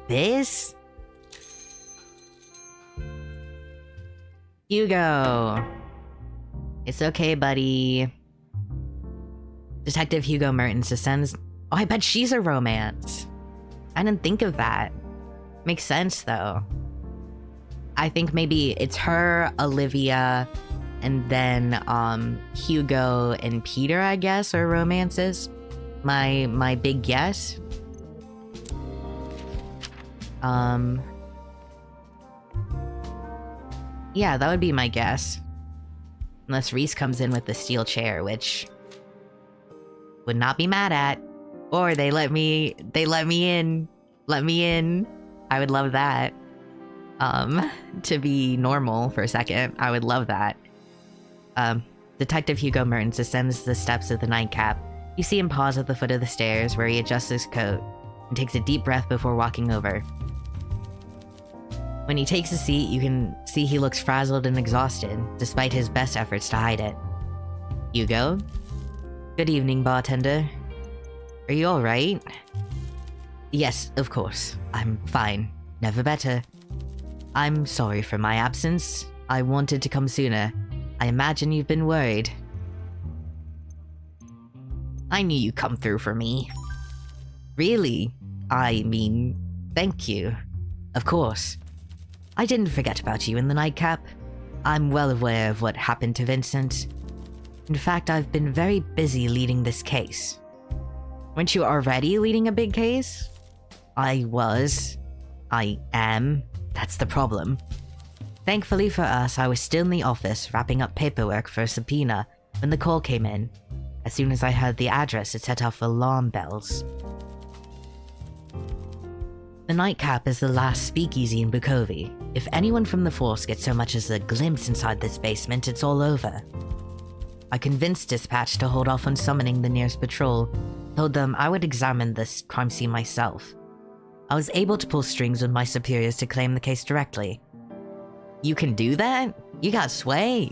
this? Hugo. It's okay, buddy. Detective Hugo Mertens descends... Oh, I bet she's a romance. I didn't think of that. Makes sense, though. I think maybe it's her, Olivia, and then Hugo and Peter, I guess, are romances. My big guess. Yeah, that would be my guess. Unless Reese comes in with the steel chair, which would not be mad at. Or they let me in. Let me in. I would love that. To be normal for a second. I would love that. Detective Hugo Mertens ascends the steps of the nightcap. You see him pause at the foot of the stairs where he adjusts his coat and takes a deep breath before walking over. When he takes a seat, you can see he looks frazzled and exhausted, despite his best efforts to hide it. Hugo? Good evening, bartender. Are you alright? Yes, of course. I'm fine. Never better. I'm sorry for my absence. I wanted to come sooner. I imagine you've been worried. I knew you'd come through for me. Really? I mean, thank you. Of course. I didn't forget about you in the nightcap. I'm well aware of what happened to Vincent. In fact, I've been very busy leading this case. Weren't you already leading a big case? I was. I am. That's the problem. Thankfully for us, I was still in the office wrapping up paperwork for a subpoena when the call came in. As soon as I heard the address, it set off alarm bells. The nightcap is the last speakeasy in Bukovi. If anyone from the force gets so much as a glimpse inside this basement, it's all over. I convinced Dispatch to hold off on summoning the nearest patrol, told them I would examine this crime scene myself. I was able to pull strings with my superiors to claim the case directly. You can do that? You got sway.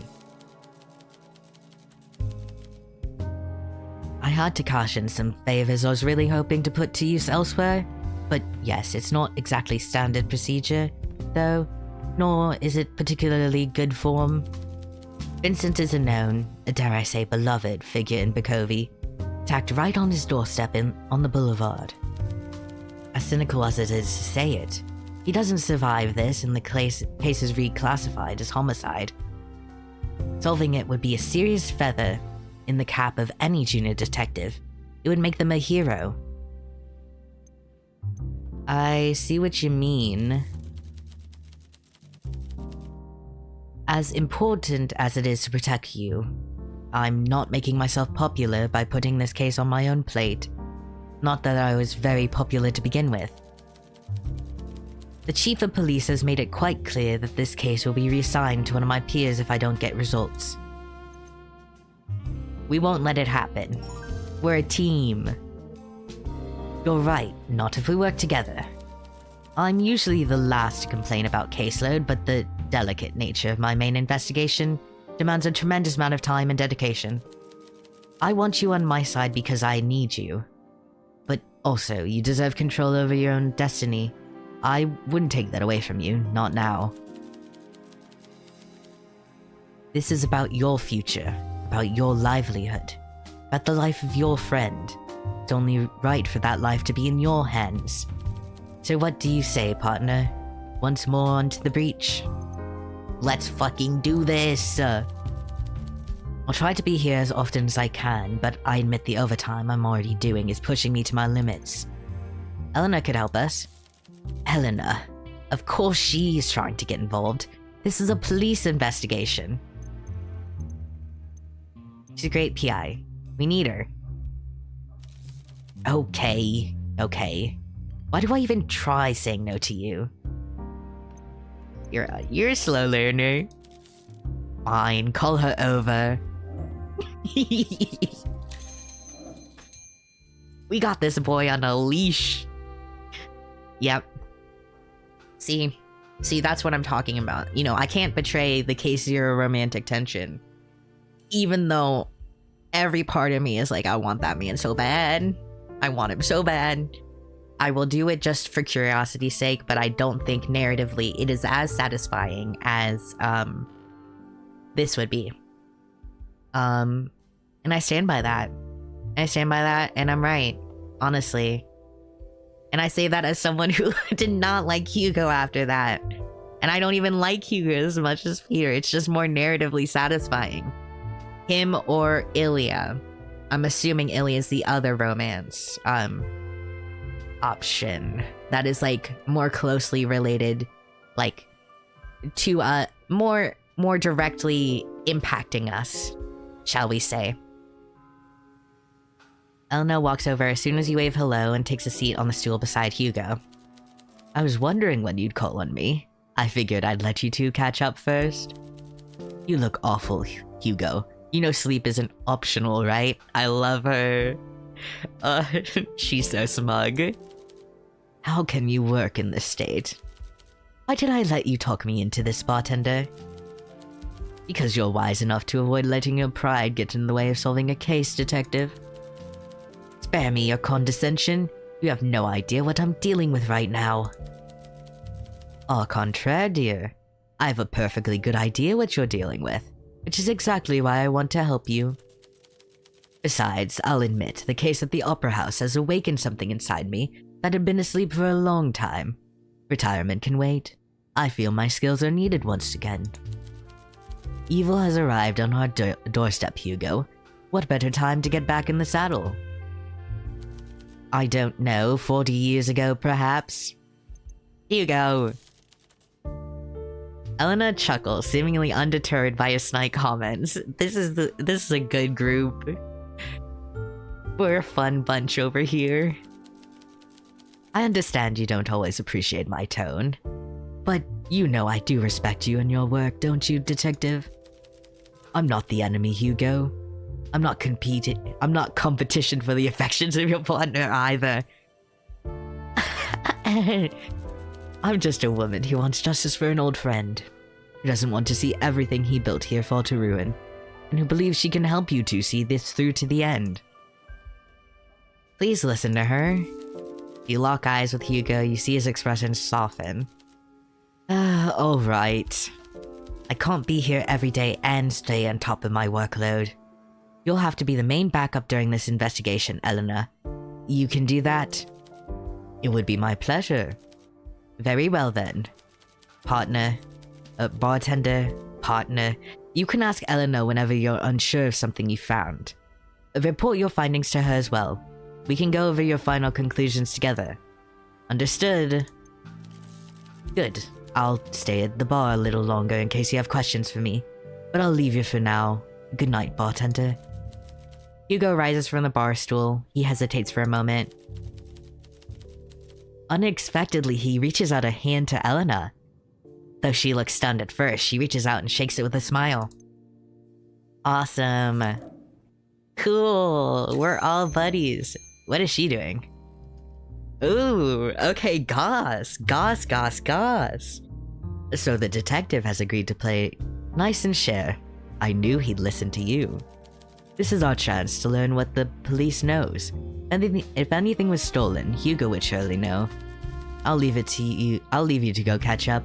I had to cash in some favors I was really hoping to put to use elsewhere. But yes, it's not exactly standard procedure, though, nor is it particularly good form. Vincent is a known, dare I say beloved, figure in Bukovi, attacked right on his doorstep on the boulevard. As cynical as it is to say it, he doesn't survive this and the case is reclassified as homicide. Solving it would be a serious feather in the cap of any junior detective. It would make them a hero. I see what you mean. As important as it is to protect you, I'm not making myself popular by putting this case on my own plate. Not that I was very popular to begin with. The chief of police has made it quite clear that this case will be reassigned to one of my peers if I don't get results. We won't let it happen. We're a team. You're right, not if we work together. I'm usually the last to complain about caseload, but the delicate nature of my main investigation demands a tremendous amount of time and dedication. I want you on my side because I need you. But also, you deserve control over your own destiny. I wouldn't take that away from you, not now. This is about your future, about your livelihood, about the life of your friend. It's only right for that life to be in your hands. So what do you say, partner? Once more onto the breach? Let's fucking do this! I'll try to be here as often as I can, but I admit the overtime I'm already doing is pushing me to my limits. Eleanor could help us. Eleanor? Of course she's trying to get involved. This is a police investigation. She's a great PI. We need her. Okay. Why do I even try saying no to you? You're a slow learner. Fine, call her over. We got this boy on a leash. Yep. See, that's what I'm talking about. You know, I can't betray the case zero romantic tension. Even though every part of me is like, I want that man so bad. I want him so bad. I will do it just for curiosity's sake, but I don't think narratively it is as satisfying as this would be. And I stand by that. And I'm right, honestly. And I say that as someone who did not like Hugo after that. And I don't even like Hugo as much as Peter. It's just more narratively satisfying. Him or Ilya. I'm assuming Ilya's the other romance option that is like more closely related, like to more directly impacting us, shall we say. Elena walks over as soon as you wave hello and takes a seat on the stool beside Hugo. I was wondering when you'd call on me. I figured I'd let you two catch up first. You look awful, Hugo. You know sleep isn't optional, right? I love her. She's so smug. How can you work in this state? Why did I let you talk me into this, bartender? Because you're wise enough to avoid letting your pride get in the way of solving a case, detective. Spare me your condescension. You have no idea what I'm dealing with right now. Au contraire, dear. I have a perfectly good idea what you're dealing with, which is exactly why I want to help you. Besides, I'll admit, the case at the Opera House has awakened something inside me that had been asleep for a long time. Retirement can wait. I feel my skills are needed once again. Evil has arrived on our doorstep, Hugo. What better time to get back in the saddle? I don't know, 40 years ago, perhaps? Hugo! Elena chuckles, seemingly undeterred by his snide comments. This is a good group. We're a fun bunch over here. I understand you don't always appreciate my tone, but you know I do respect you and your work, don't you, detective? I'm not the enemy, Hugo. I'm not competition for the affections of your partner either. I'm just a woman who wants justice for an old friend, who doesn't want to see everything he built here fall to ruin, and who believes she can help you two see this through to the end. Please listen to her. You lock eyes with Hugo, you see his expression soften. Alright. I can't be here every day and stay on top of my workload. You'll have to be the main backup during this investigation, Elena. You can do that? It would be my pleasure. Very well then. Partner. Bartender. Partner. You can ask Elena whenever you're unsure of something you found. Report your findings to her as well. We can go over your final conclusions together. Understood? Good. I'll stay at the bar a little longer in case you have questions for me, but I'll leave you for now. Good night, bartender. Hugo rises from the bar stool. He hesitates for a moment. Unexpectedly, he reaches out a hand to Elena. Though she looks stunned at first, she reaches out and shakes it with a smile. Awesome. Cool. We're all buddies. What is she doing? Ooh, okay, Goss. Goss. So the detective has agreed to play nice and share. I knew he'd listen to you. This is our chance to learn what the police knows. If anything was stolen, Hugo would surely know. I'll leave you to go catch up.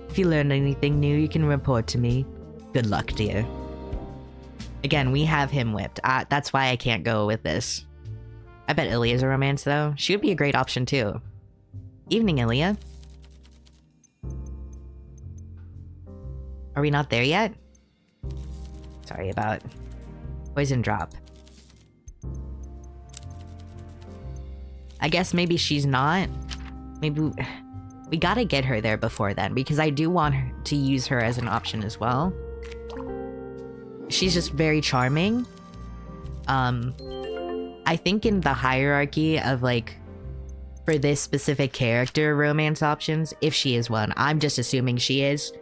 If you learn anything new, you can report to me. Good luck, dear. Again, we have him whipped. That's why I can't go with this. I bet Ilya's a romance, though. She would be a great option, too. Evening, Ilya. Are we not there yet? Sorry about poison drop. I guess maybe she's not. Maybe we gotta get her there before then, because I do want her to use her as an option as well. She's just very charming. I think in the hierarchy of, like, for this specific character romance options, if she is one, I'm just assuming she is,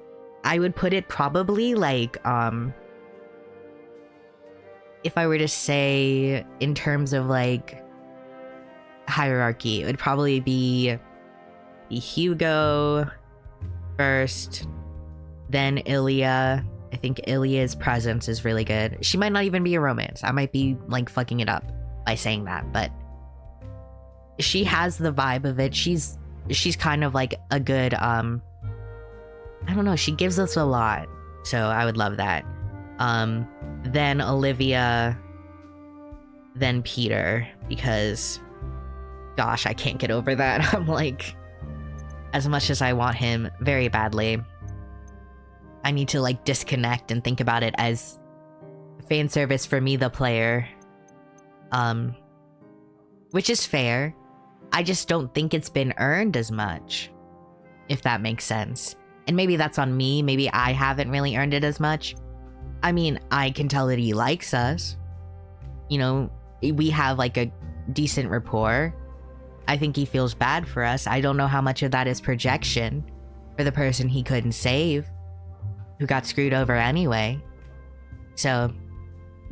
I would put it probably, like, if I were to say in terms of, like, hierarchy, it would probably be Hugo first, then Ilya. I think Ilya's presence is really good. She might not even be a romance. I might be, like, fucking it up by saying that, but she has the vibe of it. She's kind of like a good, I don't know, she gives us a lot. So I would love that. Then Olivia, then Peter, because gosh, I can't get over that. I'm like, as much as I want him very badly, I need to, like, disconnect and think about it as fan service for me, the player. Which is fair. I just don't think it's been earned as much, if that makes sense. And maybe that's on me. Maybe I haven't really earned it as much. I mean, I can tell that he likes us. You know, we have like a decent rapport. I think he feels bad for us. I don't know how much of that is projection for the person he couldn't save, who got screwed over anyway. So,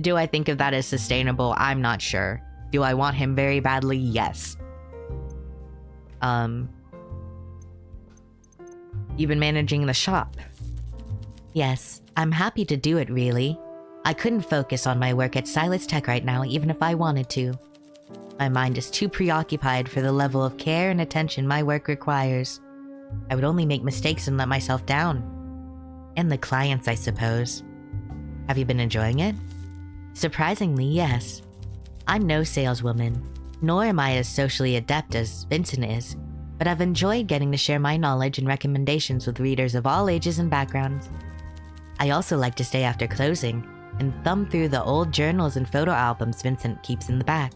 do I think of that as sustainable? I'm not sure. Do I want him very badly? Yes. You've been managing the shop. Yes, I'm happy to do it, really. I couldn't focus on my work at Silas Tech right now, even if I wanted to. My mind is too preoccupied for the level of care and attention my work requires. I would only make mistakes and let myself down. And the clients, I suppose. Have you been enjoying it? Surprisingly, yes. I'm no saleswoman, nor am I as socially adept as Vincent is, but I've enjoyed getting to share my knowledge and recommendations with readers of all ages and backgrounds. I also like to stay after closing and thumb through the old journals and photo albums Vincent keeps in the back.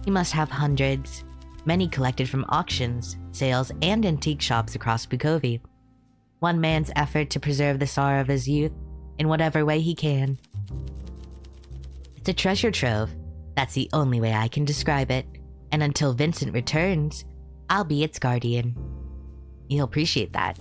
He must have hundreds, many collected from auctions, sales, and antique shops across Bukovi. One man's effort to preserve the sorrow of his youth in whatever way he can. It's a treasure trove. That's the only way I can describe it. And until Vincent returns, I'll be its guardian. You'll appreciate that.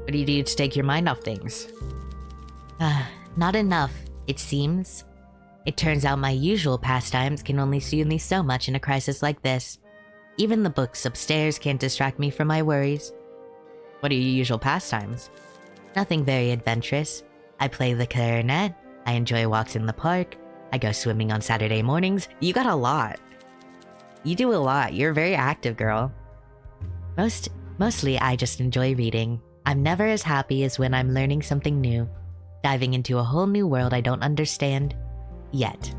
What do you do to take your mind off things? Not enough, it seems. It turns out my usual pastimes can only soothe me so much in a crisis like this. Even the books upstairs can't distract me from my worries. What are your usual pastimes? Nothing very adventurous. I play the clarinet. I enjoy walks in the park. I go swimming on Saturday mornings. You got a lot. You do a lot. You're a very active girl. Mostly I just enjoy reading. I'm never as happy as when I'm learning something new, diving into a whole new world I don't understand yet.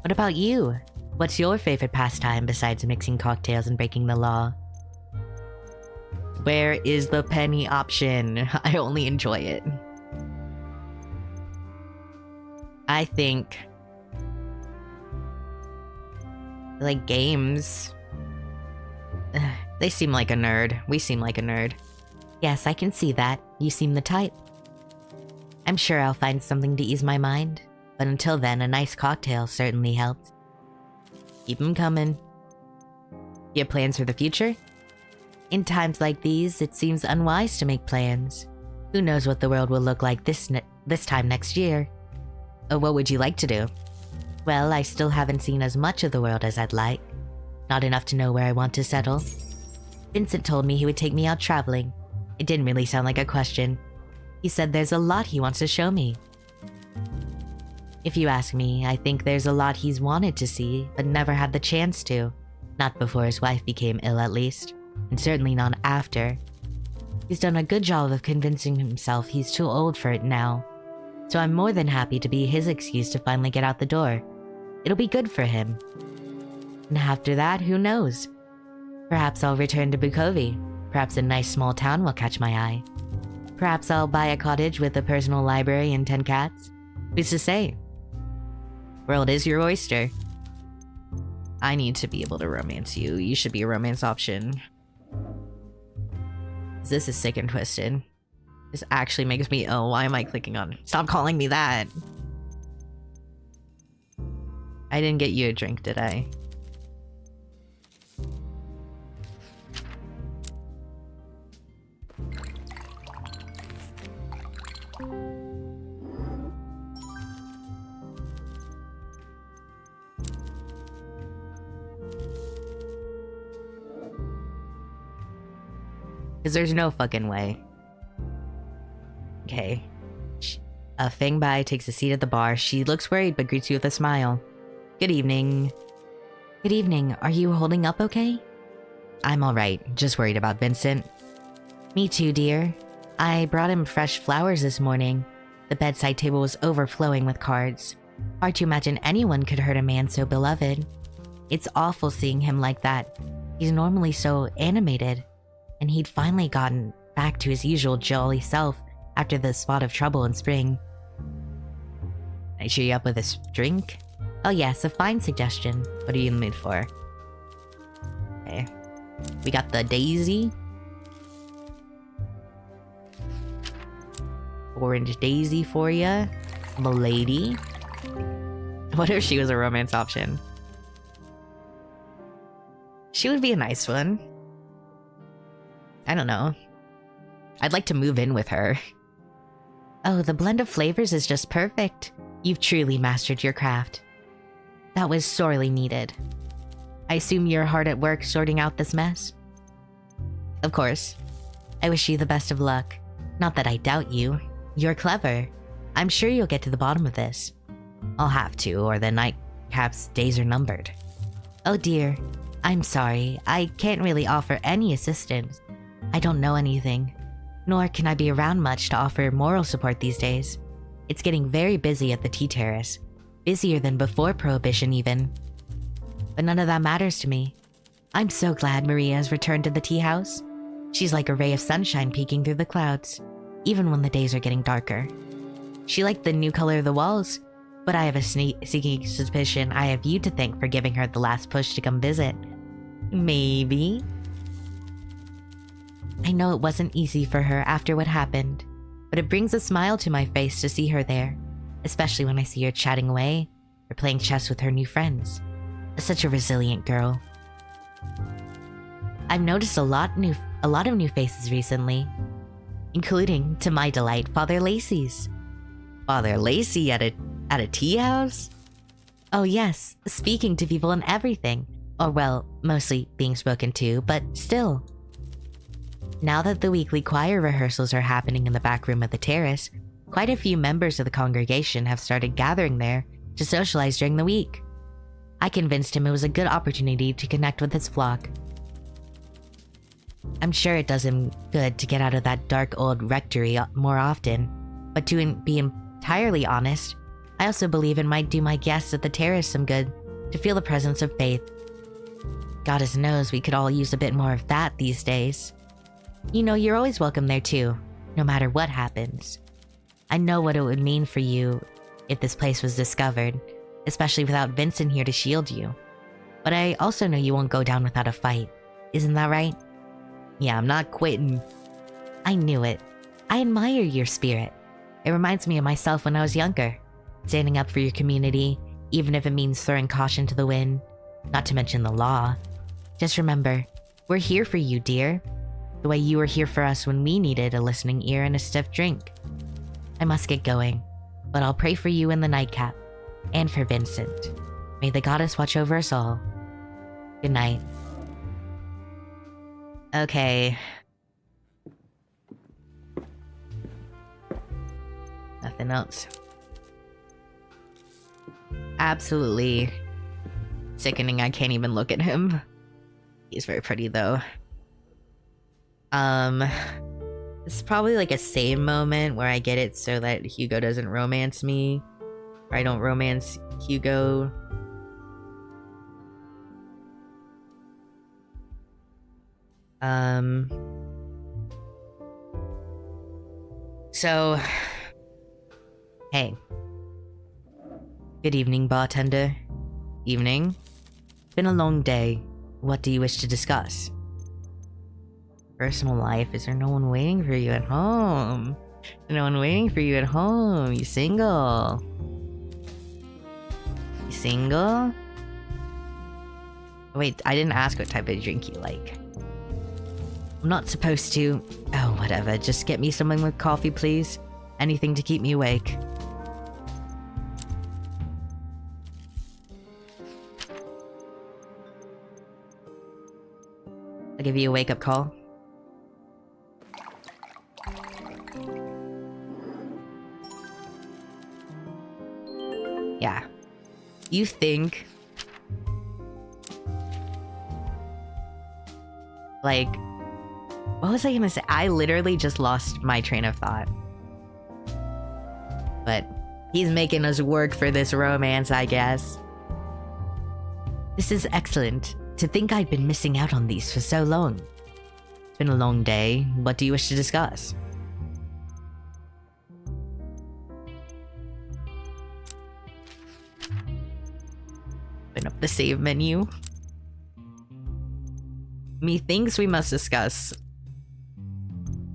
What about you? What's your favorite pastime besides mixing cocktails and breaking the law? Where is the penny option? I only enjoy it. I think like games. They seem like a nerd. We seem like a nerd. Yes, I can see that. You seem the type. I'm sure I'll find something to ease my mind, but until then, a nice cocktail certainly helps. Keep 'em coming. You have plans for the future? In times like these, it seems unwise to make plans. Who knows what the world will look like this time next year? What would you like to do? Well, I still haven't seen as much of the world as I'd like. Not enough to know where I want to settle. Vincent told me he would take me out traveling. It didn't really sound like a question. He said there's a lot he wants to show me. If you ask me, I think there's a lot he's wanted to see, but never had the chance to. Not before his wife became ill, at least. And certainly not after. He's done a good job of convincing himself he's too old for it now. So I'm more than happy to be his excuse to finally get out the door. It'll be good for him. And after that, who knows? Perhaps I'll return to Bukovi. Perhaps a nice small town will catch my eye. Perhaps I'll buy a cottage with a personal library and 10 cats. Who's to say? World is your oyster. I need to be able to romance you. You should be a romance option. This is sick and twisted. This actually makes me ill. Why am I clicking on it? Stop calling me that. I didn't get you a drink, did I? Because there's no fucking way. Okay. Feng Bai takes a seat at the bar. She looks worried but greets you with a smile. Good evening. Good evening. Are you holding up okay? I'm alright. Just worried about Vincent. Me too, dear. I brought him fresh flowers this morning. The bedside table was overflowing with cards. Hard to imagine anyone could hurt a man so beloved. It's awful seeing him like that. He's normally so animated. And he'd finally gotten back to his usual jolly self after the spot of trouble in spring. Can I cheer you up with a drink? Oh yes, a fine suggestion. What are you in the mood for? Okay. We got the daisy. Orange daisy for ya. Milady. What if she was a romance option? She would be a nice one. I don't know. I'd like to move in with her. Oh, the blend of flavors is just perfect. You've truly mastered your craft. That was sorely needed. I assume you're hard at work sorting out this mess? Of course. I wish you the best of luck. Not that I doubt you. You're clever. I'm sure you'll get to the bottom of this. I'll have to, or the nightcap's days are numbered. Oh dear. I'm sorry. I can't really offer any assistance. I don't know anything. Nor can I be around much to offer moral support these days. It's getting very busy at the tea terrace. Busier than before Prohibition even. But none of that matters to me. I'm so glad Maria has returned to the tea house. She's like a ray of sunshine peeking through the clouds, even when the days are getting darker. She liked the new color of the walls, but I have a sneaking suspicion I have you to thank for giving her the last push to come visit. Maybe? I know it wasn't easy for her after what happened, but it brings a smile to my face to see her there, especially when I see her chatting away or playing chess with her new friends. Such a resilient girl. I've noticed a lot of new faces recently, including, to my delight, Father Lacey's. Father Lacey at a tea house? Oh yes, speaking to people and everything. Or well, mostly being spoken to, but still. Now that the weekly choir rehearsals are happening in the back room of the terrace, quite a few members of the congregation have started gathering there to socialize during the week. I convinced him it was a good opportunity to connect with his flock. I'm sure it does him good to get out of that dark old rectory more often, but to be entirely honest, I also believe it might do my guests at the terrace some good to feel the presence of faith. Goddess knows we could all use a bit more of that these days. You know, you're always welcome there too, no matter what happens. I know what it would mean for you if this place was discovered, especially without Vincent here to shield you. But I also know you won't go down without a fight. Isn't that right? Yeah, I'm not quitting. I knew it. I admire your spirit. It reminds me of myself when I was younger. Standing up for your community, even if it means throwing caution to the wind. Not to mention the law. Just remember, we're here for you, dear. The way you were here for us when we needed a listening ear and a stiff drink. I must get going, but I'll pray for you in the nightcap. And for Vincent. May the goddess watch over us all. Good night. Okay. Nothing else. Absolutely sickening. I can't even look at him. He's very pretty though. This is probably like a same moment where I get it so that Hugo doesn't romance me. Or I don't romance Hugo. So, hey. Good evening, bartender. Evening. Been a long day. What do you wish to discuss? Personal life. Is there no one waiting for you at home? No one waiting for you at home. You single? You single? Wait, I didn't ask what type of drink you like. I'm not supposed to... Oh, whatever. Just get me something with coffee, please. Anything to keep me awake. I'll give you a wake-up call. Yeah. You think... Like... What was I gonna say? I literally just lost my train of thought. But he's making us work for this romance, I guess. This is excellent. To think I'd been missing out on these for so long. It's been a long day. What do you wish to discuss? Open up the save menu. Methinks we must discuss.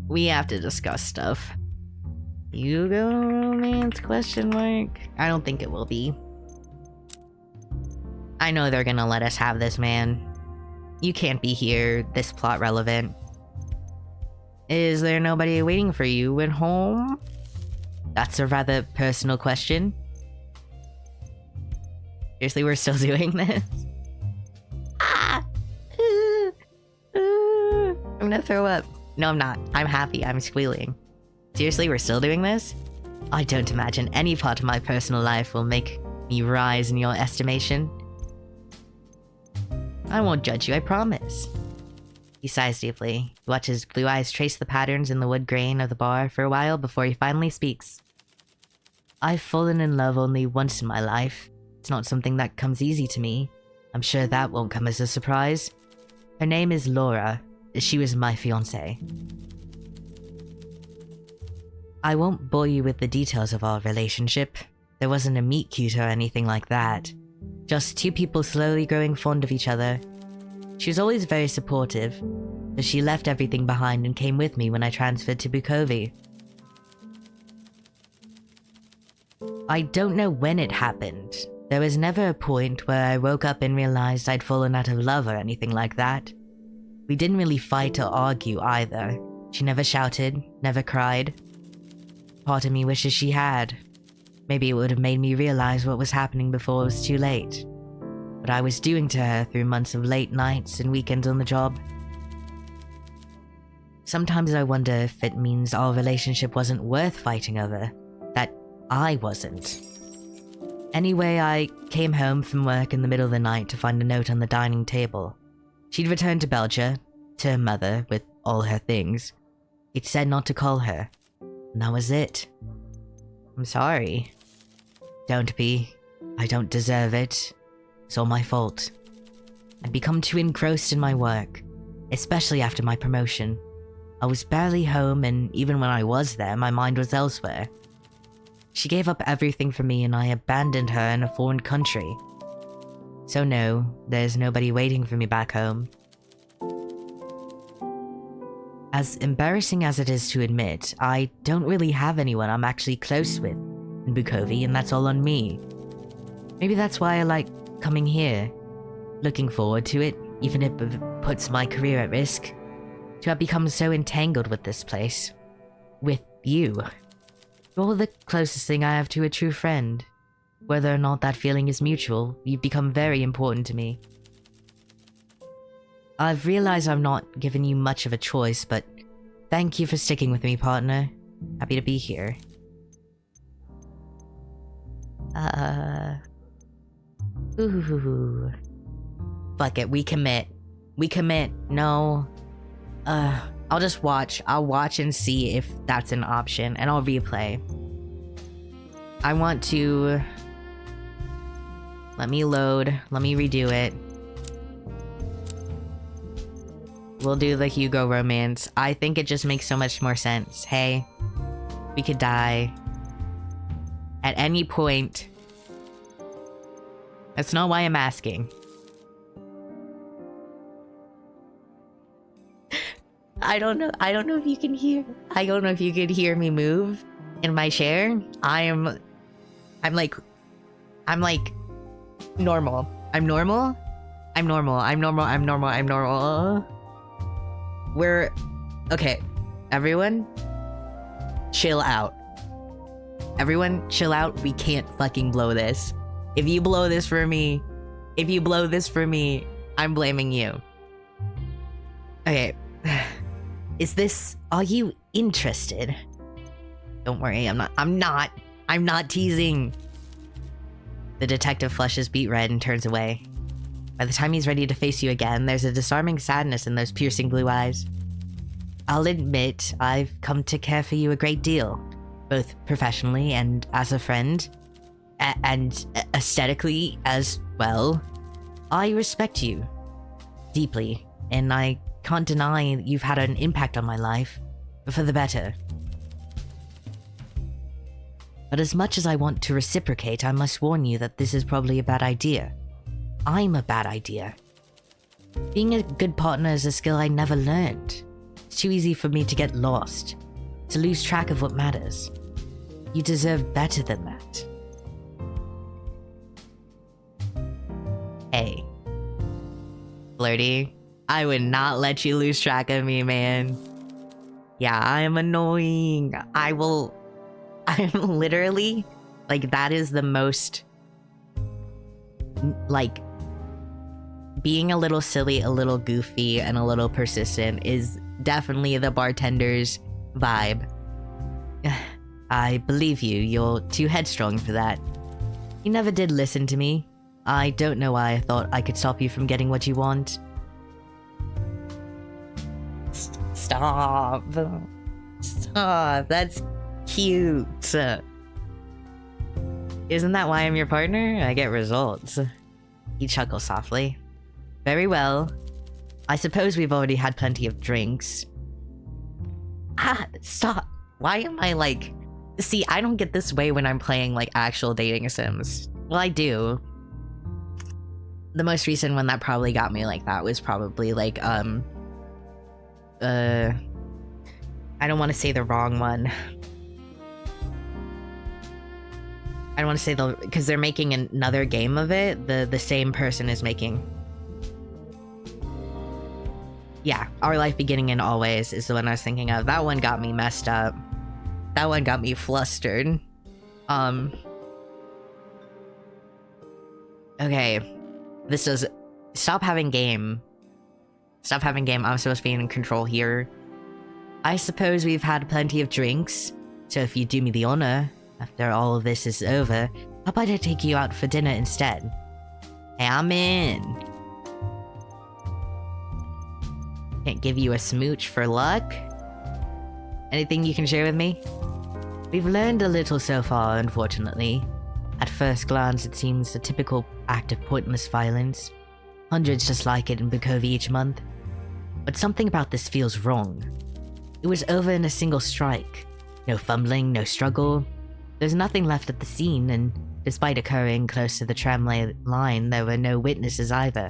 We have to discuss stuff. Hugo romance question mark? I don't think it will be. I know they're gonna let us have this, man. You can't be here, this plot relevant. Is there nobody waiting for you at home? That's a rather personal question. Seriously, we're still doing this? Ah! I'm gonna throw up. No, I'm not. I'm happy. I'm squealing. Seriously, we're still doing this? I don't imagine any part of my personal life will make me rise in your estimation. I won't judge you, I promise. He sighs deeply. He watches blue eyes trace the patterns in the wood grain of the bar for a while before he finally speaks. I've fallen in love only once in my life. It's not something that comes easy to me. I'm sure that won't come as a surprise. Her name is Laura. She was my fiancée. I won't bore you with the details of our relationship. There wasn't a meet cute or anything like that. Just two people slowly growing fond of each other. She was always very supportive, but she left everything behind and came with me when I transferred to Bukovi. I don't know when it happened. There was never a point where I woke up and realized I'd fallen out of love or anything like that. We didn't really fight or argue either. She never shouted, never cried. Part of me wishes she had. Maybe it would have made me realize what was happening before it was too late. What I was doing to her through months of late nights and weekends on the job. Sometimes I wonder if it means our relationship wasn't worth fighting over. That I wasn't. Anyway, I came home from work in the middle of the night to find a note on the dining table. She'd returned to Belgium, to her mother, with all her things. It said not to call her. And that was it. I'm sorry. Don't be. I don't deserve it. It's all my fault. I'd become too engrossed in my work, especially after my promotion. I was barely home, and even when I was there, my mind was elsewhere. She gave up everything for me, and I abandoned her in a foreign country. So no, there's nobody waiting for me back home. As embarrassing as it is to admit, I don't really have anyone I'm actually close with in Bukovi, and that's all on me. Maybe that's why I like coming here. Looking forward to it, even if it puts my career at risk. To have become so entangled with this place. With you. You're the closest thing I have to a true friend. Whether or not that feeling is mutual, you've become very important to me. I've realized I'm not giving you much of a choice, but thank you for sticking with me, partner. Happy to be here. Ooh. Fuck it, we commit. We commit. No. I'll just watch. I'll watch and see if that's an option, and I'll replay. I want to... Let me load. Let me redo it. We'll do the Hugo romance. I think it just makes so much more sense. Hey, we could die at any point. That's not why I'm asking. I don't know if you can hear. I don't know if you could hear me move in my chair. I'm like normal. I'm normal. We're okay. Everyone, chill out. Everyone, chill out. We can't fucking blow this. If you blow this for me, I'm blaming you. Okay. Are you interested? Don't worry, I'm not teasing. The detective flushes beet red and turns away. By the time he's ready to face you again, there's a disarming sadness in those piercing blue eyes. I'll admit, I've come to care for you a great deal, both professionally and as a friend, and aesthetically as well. I respect you deeply, and I can't deny you've had an impact on my life, for the better. But as much as I want to reciprocate, I must warn you that this is probably a bad idea. I'm a bad idea. Being a good partner is a skill I never learned. It's too easy for me to get lost, to lose track of what matters. You deserve better than that. Hey. Flirty, I would not let you lose track of me, man. Yeah, I'm annoying. I'm literally, like, that is the most, like, being a little silly, a little goofy, and a little persistent is definitely the bartender's vibe. I believe you. You're too headstrong for that. You never did listen to me. I don't know why I thought I could stop you from getting what you want. Stop. Stop. That's cute. Isn't that why I'm your partner? I get results. He chuckles softly. Very well. I suppose we've already had plenty of drinks. Ah, stop. Why am I like... See, I don't get this way when I'm playing like actual dating sims. Well, I do. The most recent one that probably got me like that was probably like, I don't want to say the wrong one. I don't want to say because they're making another game of it. The same person is making. Yeah, Our Life Beginning and Always is the one I was thinking of. That one got me messed up. That one got me flustered. Okay. This does... Stop having game. Stop having game. I'm supposed to be in control here. I suppose we've had plenty of drinks. So if you do me the honor, after all of this is over, how about I take you out for dinner instead? Hey, I'm in. Can't give you a smooch for luck? Anything you can share with me? We've learned a little so far, unfortunately. At first glance, it seems a typical act of pointless violence. Hundreds just like it in Bukovi each month. But something about this feels wrong. It was over in a single strike. No fumbling, no struggle. There's nothing left at the scene, and despite occurring close to the tramway line, there were no witnesses either.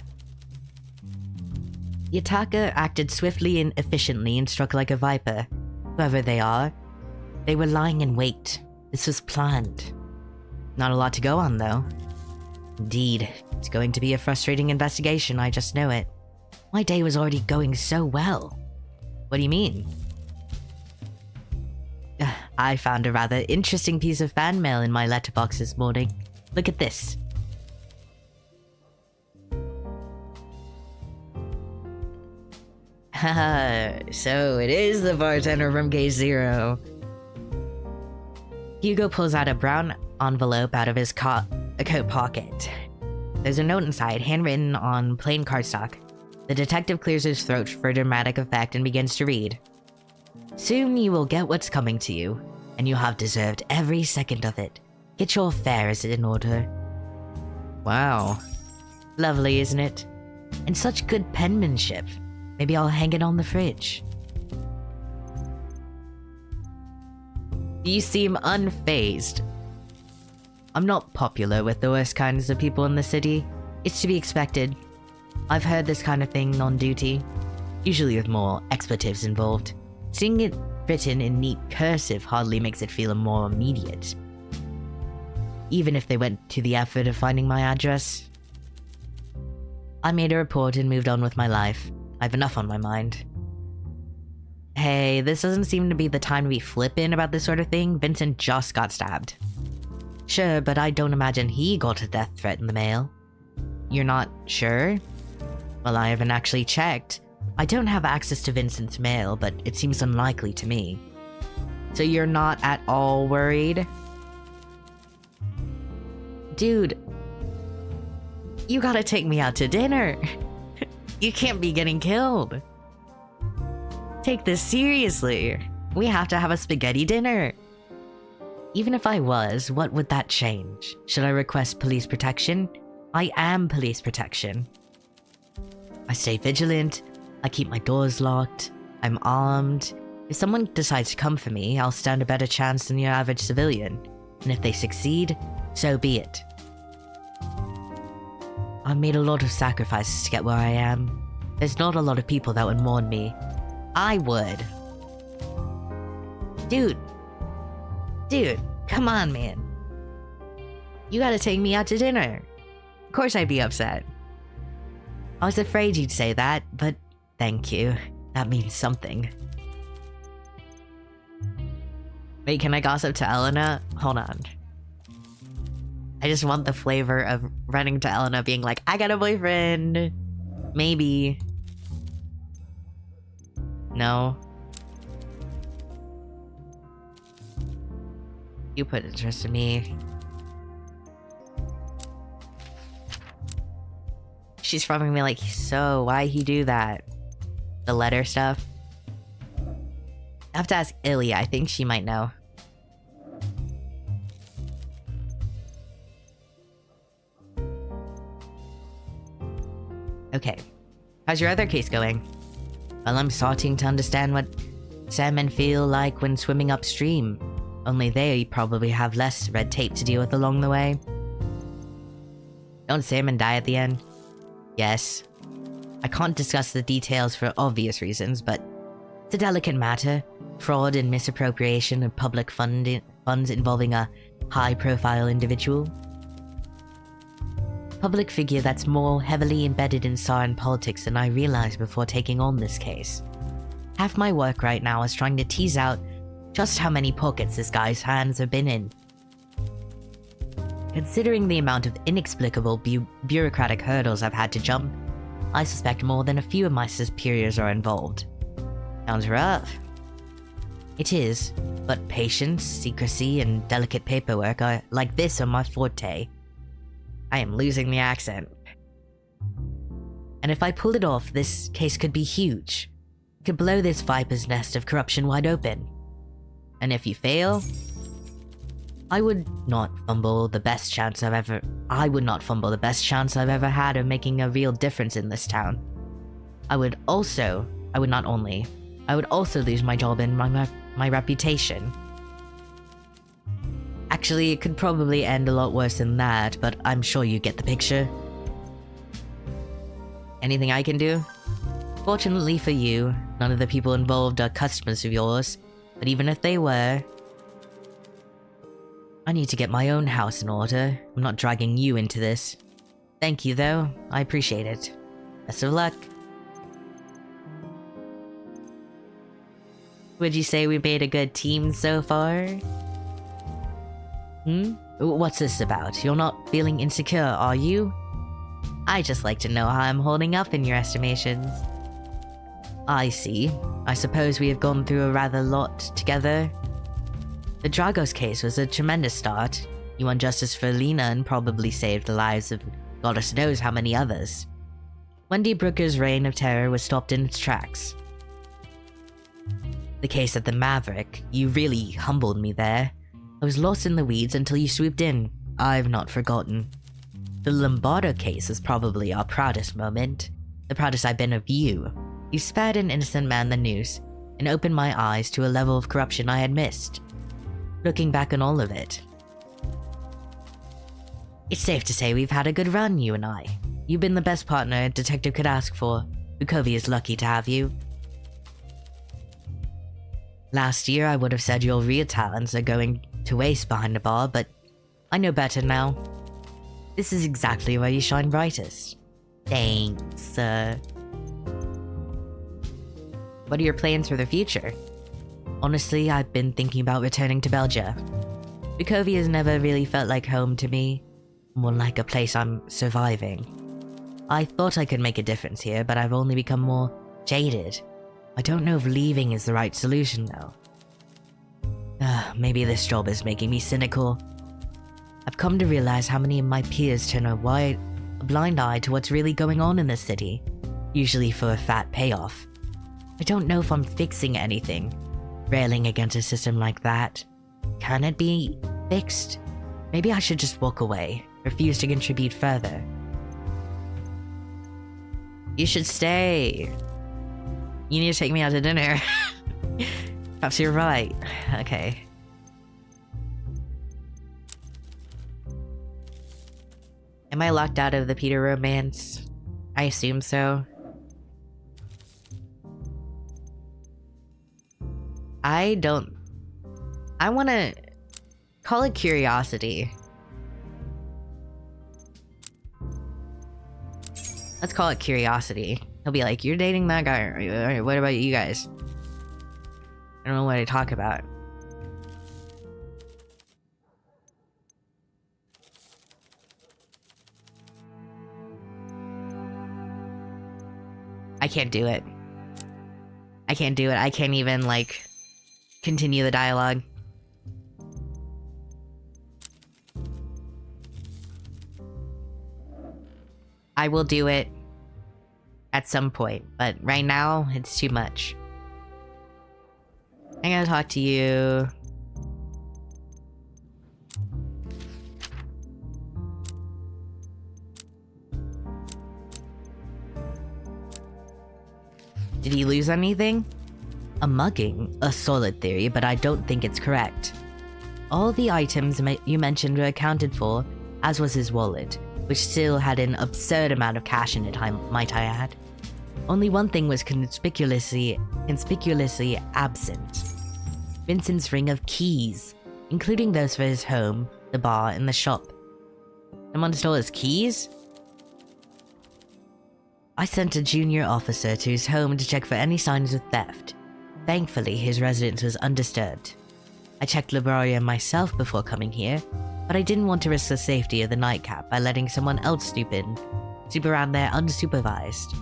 The attacker acted swiftly and efficiently and struck like a viper. Whoever they are, they were lying in wait. This was planned. Not a lot to go on, though. Indeed, it's going to be a frustrating investigation, I just know it. My day was already going so well. What do you mean? I found a rather interesting piece of fan mail in my letterbox this morning. Look at this. Haha, so it is the bartender from Case Zero. Hugo pulls out a brown envelope out of his coat pocket. There's a note inside, handwritten on plain cardstock. The detective clears his throat for dramatic effect and begins to read. Soon you will get what's coming to you, and you have deserved every second of it. Get your affairs in order. Wow. Lovely, isn't it? And such good penmanship. Maybe I'll hang it on the fridge. You seem unfazed. I'm not popular with the worst kinds of people in the city. It's to be expected. I've heard this kind of thing on duty, usually with more expletives involved. Seeing it written in neat cursive hardly makes it feel more immediate. Even if they went to the effort of finding my address. I made a report and moved on with my life. I've enough on my mind. Hey, this doesn't seem to be the time to be flippant about this sort of thing. Vincent just got stabbed. Sure, but I don't imagine he got a death threat in the mail. You're not sure? Well, I haven't actually checked. I don't have access to Vincent's mail, but it seems unlikely to me. So you're not at all worried? Dude, you gotta take me out to dinner. You can't be getting killed. Take this seriously. We have to have a spaghetti dinner. Even if I was, what would that change? Should I request police protection? I am police protection. I stay vigilant. I keep my doors locked. I'm armed. If someone decides to come for me, I'll stand a better chance than your average civilian. And if they succeed, so be it. I made a lot of sacrifices to get where I am. There's not a lot of people that would mourn me. I would. Dude, come on, man. You gotta take me out to dinner. Of course I'd be upset. I was afraid you'd say that, but thank you. That means something. Wait, can I gossip to Elena? Hold on. I just want the flavor of running to Elena being like, I got a boyfriend. Maybe. No. You put interest in me. She's probably like, so why he do that? The letter stuff? I have to ask Ilya, I think she might know. Okay. How's your other case going? Well, I'm starting to understand what salmon feel like when swimming upstream. Only they probably have less red tape to deal with along the way. Don't salmon die at the end? Yes. I can't discuss the details for obvious reasons, but it's a delicate matter. Fraud and misappropriation of public funds involving a high-profile individual. Public figure that's more heavily embedded in Saran politics than I realized before taking on this case. Half my work right now is trying to tease out just how many pockets this guy's hands have been in. Considering the amount of inexplicable bureaucratic hurdles I've had to jump, I suspect more than a few of my superiors are involved. Sounds rough. It is, but patience, secrecy, and delicate paperwork like this are my forte. I am losing the accent. And if I pull it off, this case could be huge. It could blow this viper's nest of corruption wide open. And if you fail, I would not fumble the best chance I've ever had of making a real difference in this town. I would also lose my job and my reputation. Actually, it could probably end a lot worse than that, but I'm sure you get the picture. Anything I can do? Fortunately for you, none of the people involved are customers of yours, but even if they were, I need to get my own house in order. I'm not dragging you into this. Thank you, though. I appreciate it. Best of luck. Would you say we made a good team so far? What's this about? You're not feeling insecure, are you? I just like to know how I'm holding up in your estimations. I see. I suppose we have gone through a rather lot together. The Dragos case was a tremendous start. You won justice for Lena and probably saved the lives of goddess knows how many others. Wendy Brooker's reign of terror was stopped in its tracks. The case at the Maverick, you really humbled me there. I was lost in the weeds until you swooped in. I've not forgotten. The Lombardo case is probably our proudest moment. The proudest I've been of you. You spared an innocent man the noose, and opened my eyes to a level of corruption I had missed. Looking back on all of it, it's safe to say we've had a good run, you and I. You've been the best partner a detective could ask for. Bukovi is lucky to have you. Last year I would have said your real talents are going to waste behind the bar, but I know better now. This is exactly where you shine brightest. Thanks, sir. What are your plans for the future? Honestly, I've been thinking about returning to Belgia. Bukovi has never really felt like home to me, more like a place I'm surviving. I thought I could make a difference here, but I've only become more jaded. I don't know if leaving is the right solution, though. Maybe this job is making me cynical. I've come to realize how many of my peers turn a blind eye to what's really going on in this city, usually for a fat payoff. I don't know if I'm fixing anything, railing against a system like that. Can it be fixed? Maybe I should just walk away, refuse to contribute further. You should stay. You need to take me out to dinner. Perhaps you're right. Okay. Am I locked out of the Peter romance? I assume so. I want to call it curiosity. Let's call it curiosity. He'll be like, you're dating that guy. What about you guys? I don't know what to talk about. I can't do it. I can't do it. I can't even, like, continue the dialogue. I will do it at some point, but right now, it's too much. I'm gonna talk to you. Did he lose anything? A mugging, a solid theory, but I don't think it's correct. All the items you mentioned were accounted for, as was his wallet, which still had an absurd amount of cash in it, might I add. Only one thing was conspicuously absent. Vincent's ring of keys, including those for his home, the bar, and the shop. Someone stole his keys? I sent a junior officer to his home to check for any signs of theft. Thankfully, his residence was undisturbed. I checked Libraria myself before coming here, but I didn't want to risk the safety of the nightcap by letting someone else snoop around there unsupervised.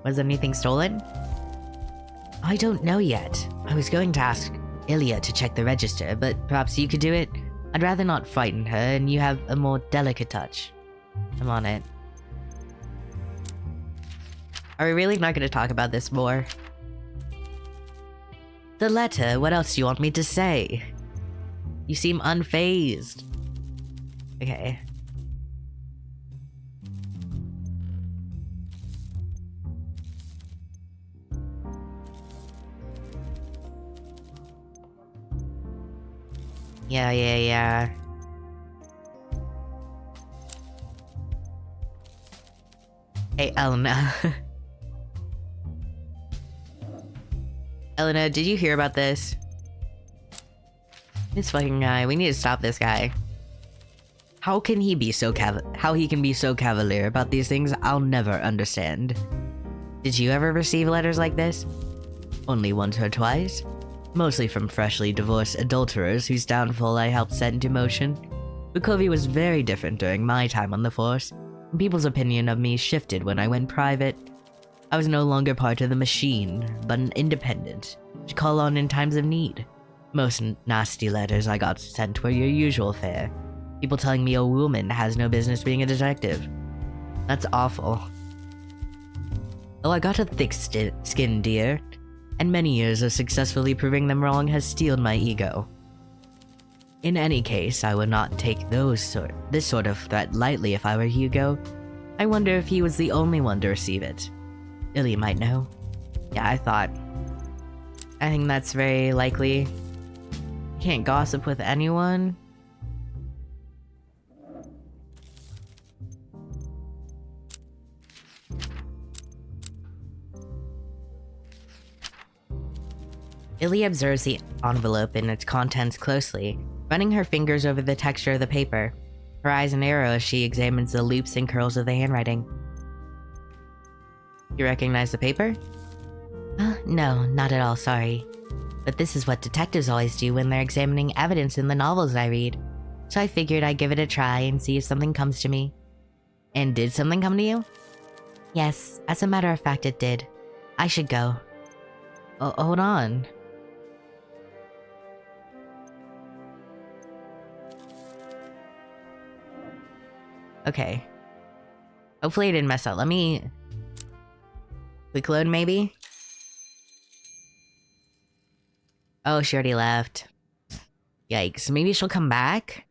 Was anything stolen? I don't know yet. I was going to ask Ilya to check the register, but perhaps you could do it? I'd rather not frighten her, and you have a more delicate touch. I'm on it. Are we really not going to talk about this more? The letter, what else do you want me to say? You seem unfazed. Okay. Yeah. Hey, Elena. Elena, did you hear about this? This fucking guy, we need to stop this guy. How he can be so cavalier about these things, I'll never understand. Did you ever receive letters like this? Only once or twice. Mostly from freshly divorced adulterers whose downfall I helped set into motion. Bukovi was very different during my time on the force, and people's opinion of me shifted when I went private. I was no longer part of the machine, but an independent, to call on in times of need. Most nasty letters I got sent were your usual fare. People telling me a woman has no business being a detective. That's awful. Oh, I got a thick skin, dear, and many years of successfully proving them wrong has steeled my ego. In any case, I would not take this sort of threat lightly if I were Hugo. I wonder if he was the only one to receive it. Illy might know. Yeah, I think that's very likely. Can't gossip with anyone. Illy observes the envelope and its contents closely, running her fingers over the texture of the paper. Her eyes narrow as she examines the loops and curls of the handwriting. You recognize the paper? No, not at all, sorry. But this is what detectives always do when they're examining evidence in the novels I read. So I figured I'd give it a try and see if something comes to me. And did something come to you? Yes, as a matter of fact it did. I should go. Oh, hold on. Okay. Hopefully it didn't mess up. Let me... quick load, maybe? Oh, she already left. Yikes. Maybe she'll come back?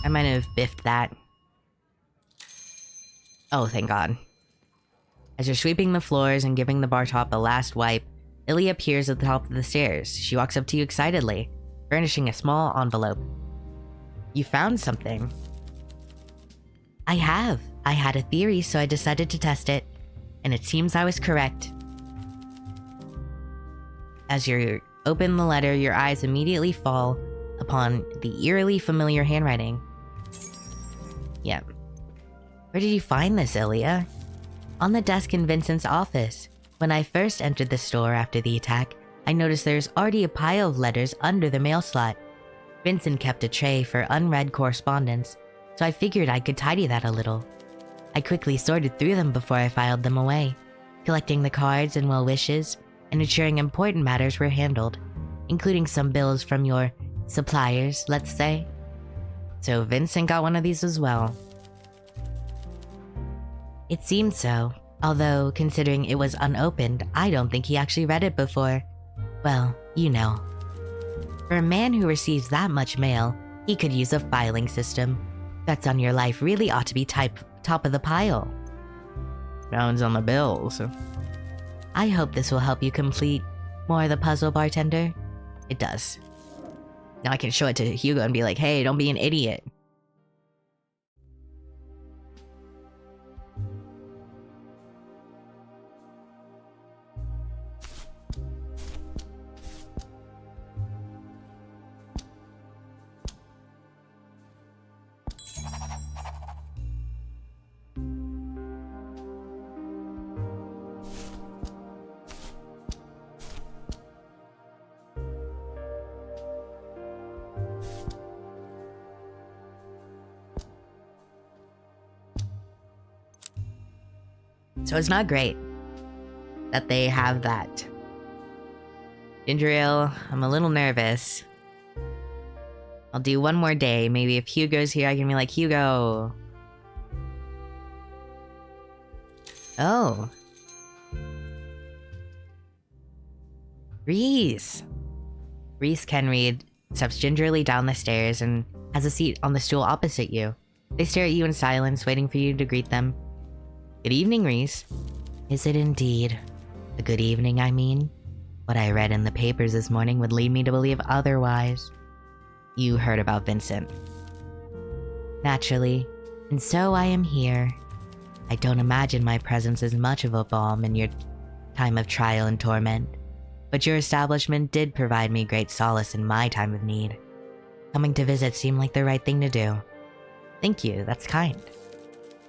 I might have biffed that. Oh, thank God. As you're sweeping the floors and giving the bar top a last wipe, Illy appears at the top of the stairs. She walks up to you excitedly, furnishing a small envelope. You found something. I have. I had a theory, so I decided to test it. And it seems I was correct. As you open the letter, your eyes immediately fall upon the eerily familiar handwriting. Yep. Where did you find this, Ilya? On the desk in Vincent's office. When I first entered the store after the attack, I noticed there's already a pile of letters under the mail slot. Vincent kept a tray for unread correspondence, so I figured I could tidy that a little. I quickly sorted through them before I filed them away, collecting the cards and well wishes, and ensuring important matters were handled, including some bills from your suppliers, let's say. So Vincent got one of these as well. It seemed so, although considering it was unopened, I don't think he actually read it before. Well, you know. For a man who receives that much mail, he could use a filing system. Bets on your life really ought to be top of the pile. Balance on the bills. I hope this will help you complete more of the puzzle, bartender. It does. Now I can show it to Hugo and be like, hey, don't be an idiot. So it's not great that they have that. Ginger ale, I'm a little nervous. I'll do one more day. Maybe if Hugo's here, I can be like, Hugo. Oh. Reese. Reese can read, steps gingerly down the stairs and has a seat on the stool opposite you. They stare at you in silence, waiting for you to greet them. Good evening, Reese. Is it indeed? A good evening, I mean? What I read in the papers this morning would lead me to believe otherwise. You heard about Vincent. Naturally. And so I am here. I don't imagine my presence is much of a balm in your time of trial and torment, but your establishment did provide me great solace in my time of need. Coming to visit seemed like the right thing to do. Thank you, that's kind.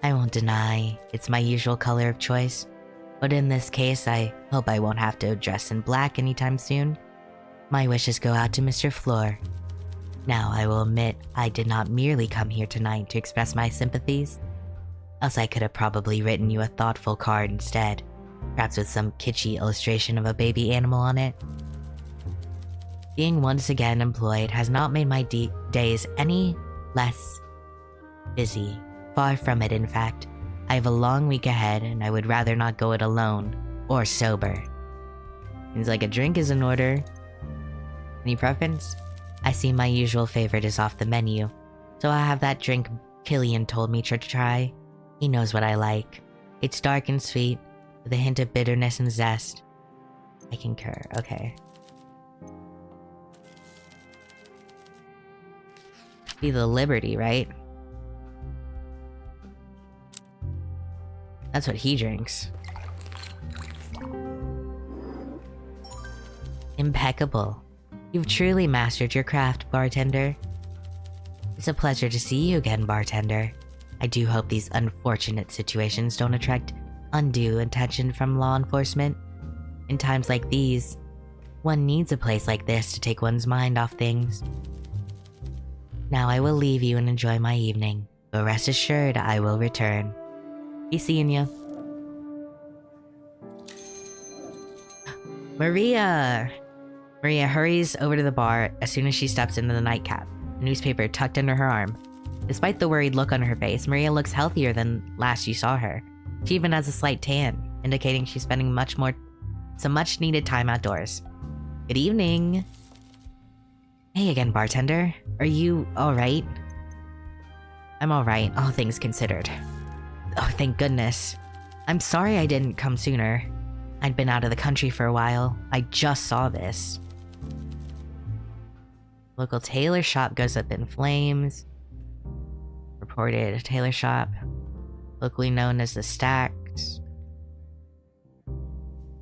I won't deny it's my usual color of choice, but in this case I hope I won't have to dress in black anytime soon. My wishes go out to Mr. Floor. Now I will admit I did not merely come here tonight to express my sympathies, else I could have probably written you a thoughtful card instead, perhaps with some kitschy illustration of a baby animal on it. Being once again employed has not made my days any less busy. Far from it, in fact. I have a long week ahead, and I would rather not go it alone, or sober. Seems like a drink is in order. Any preference? I see my usual favorite is off the menu, so I have that drink Killian told me to try. He knows what I like. It's dark and sweet, with a hint of bitterness and zest. I concur, okay. Be the Liberty, right? That's what he drinks. Impeccable. You've truly mastered your craft, bartender. It's a pleasure to see you again, bartender. I do hope these unfortunate situations don't attract undue attention from law enforcement. In times like these, one needs a place like this to take one's mind off things. Now I will leave you and enjoy my evening, but rest assured I will return. Be seeing ya. Maria! Maria hurries over to the bar as soon as she steps into the nightcap, a newspaper tucked under her arm. Despite the worried look on her face, Maria looks healthier than last you saw her. She even has a slight tan, indicating she's spending some much needed time outdoors. Good evening! Hey again, bartender. Are you alright? I'm alright, all things considered. Oh, thank goodness. I'm sorry I didn't come sooner. I'd been out of the country for a while. I just saw this. Local tailor shop goes up in flames. reported. Tailor shop, locally known as the Stacks.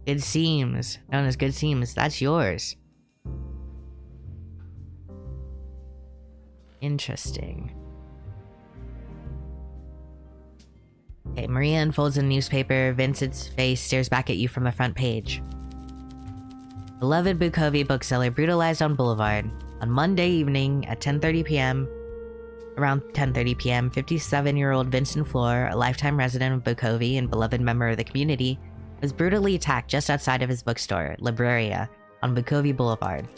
Good Seams, known as Good Seams. That's yours. Interesting. Okay, Maria unfolds a newspaper. Vincent's face stares back at you from the front page. Beloved Bukovi bookseller brutalized on Boulevard. On Monday evening at 10:30 p.m., around 10:30 p.m., 57-year-old Vincent Floor, a lifetime resident of Bukovi and beloved member of the community, was brutally attacked just outside of his bookstore, Libreria, on Bukovi Boulevard.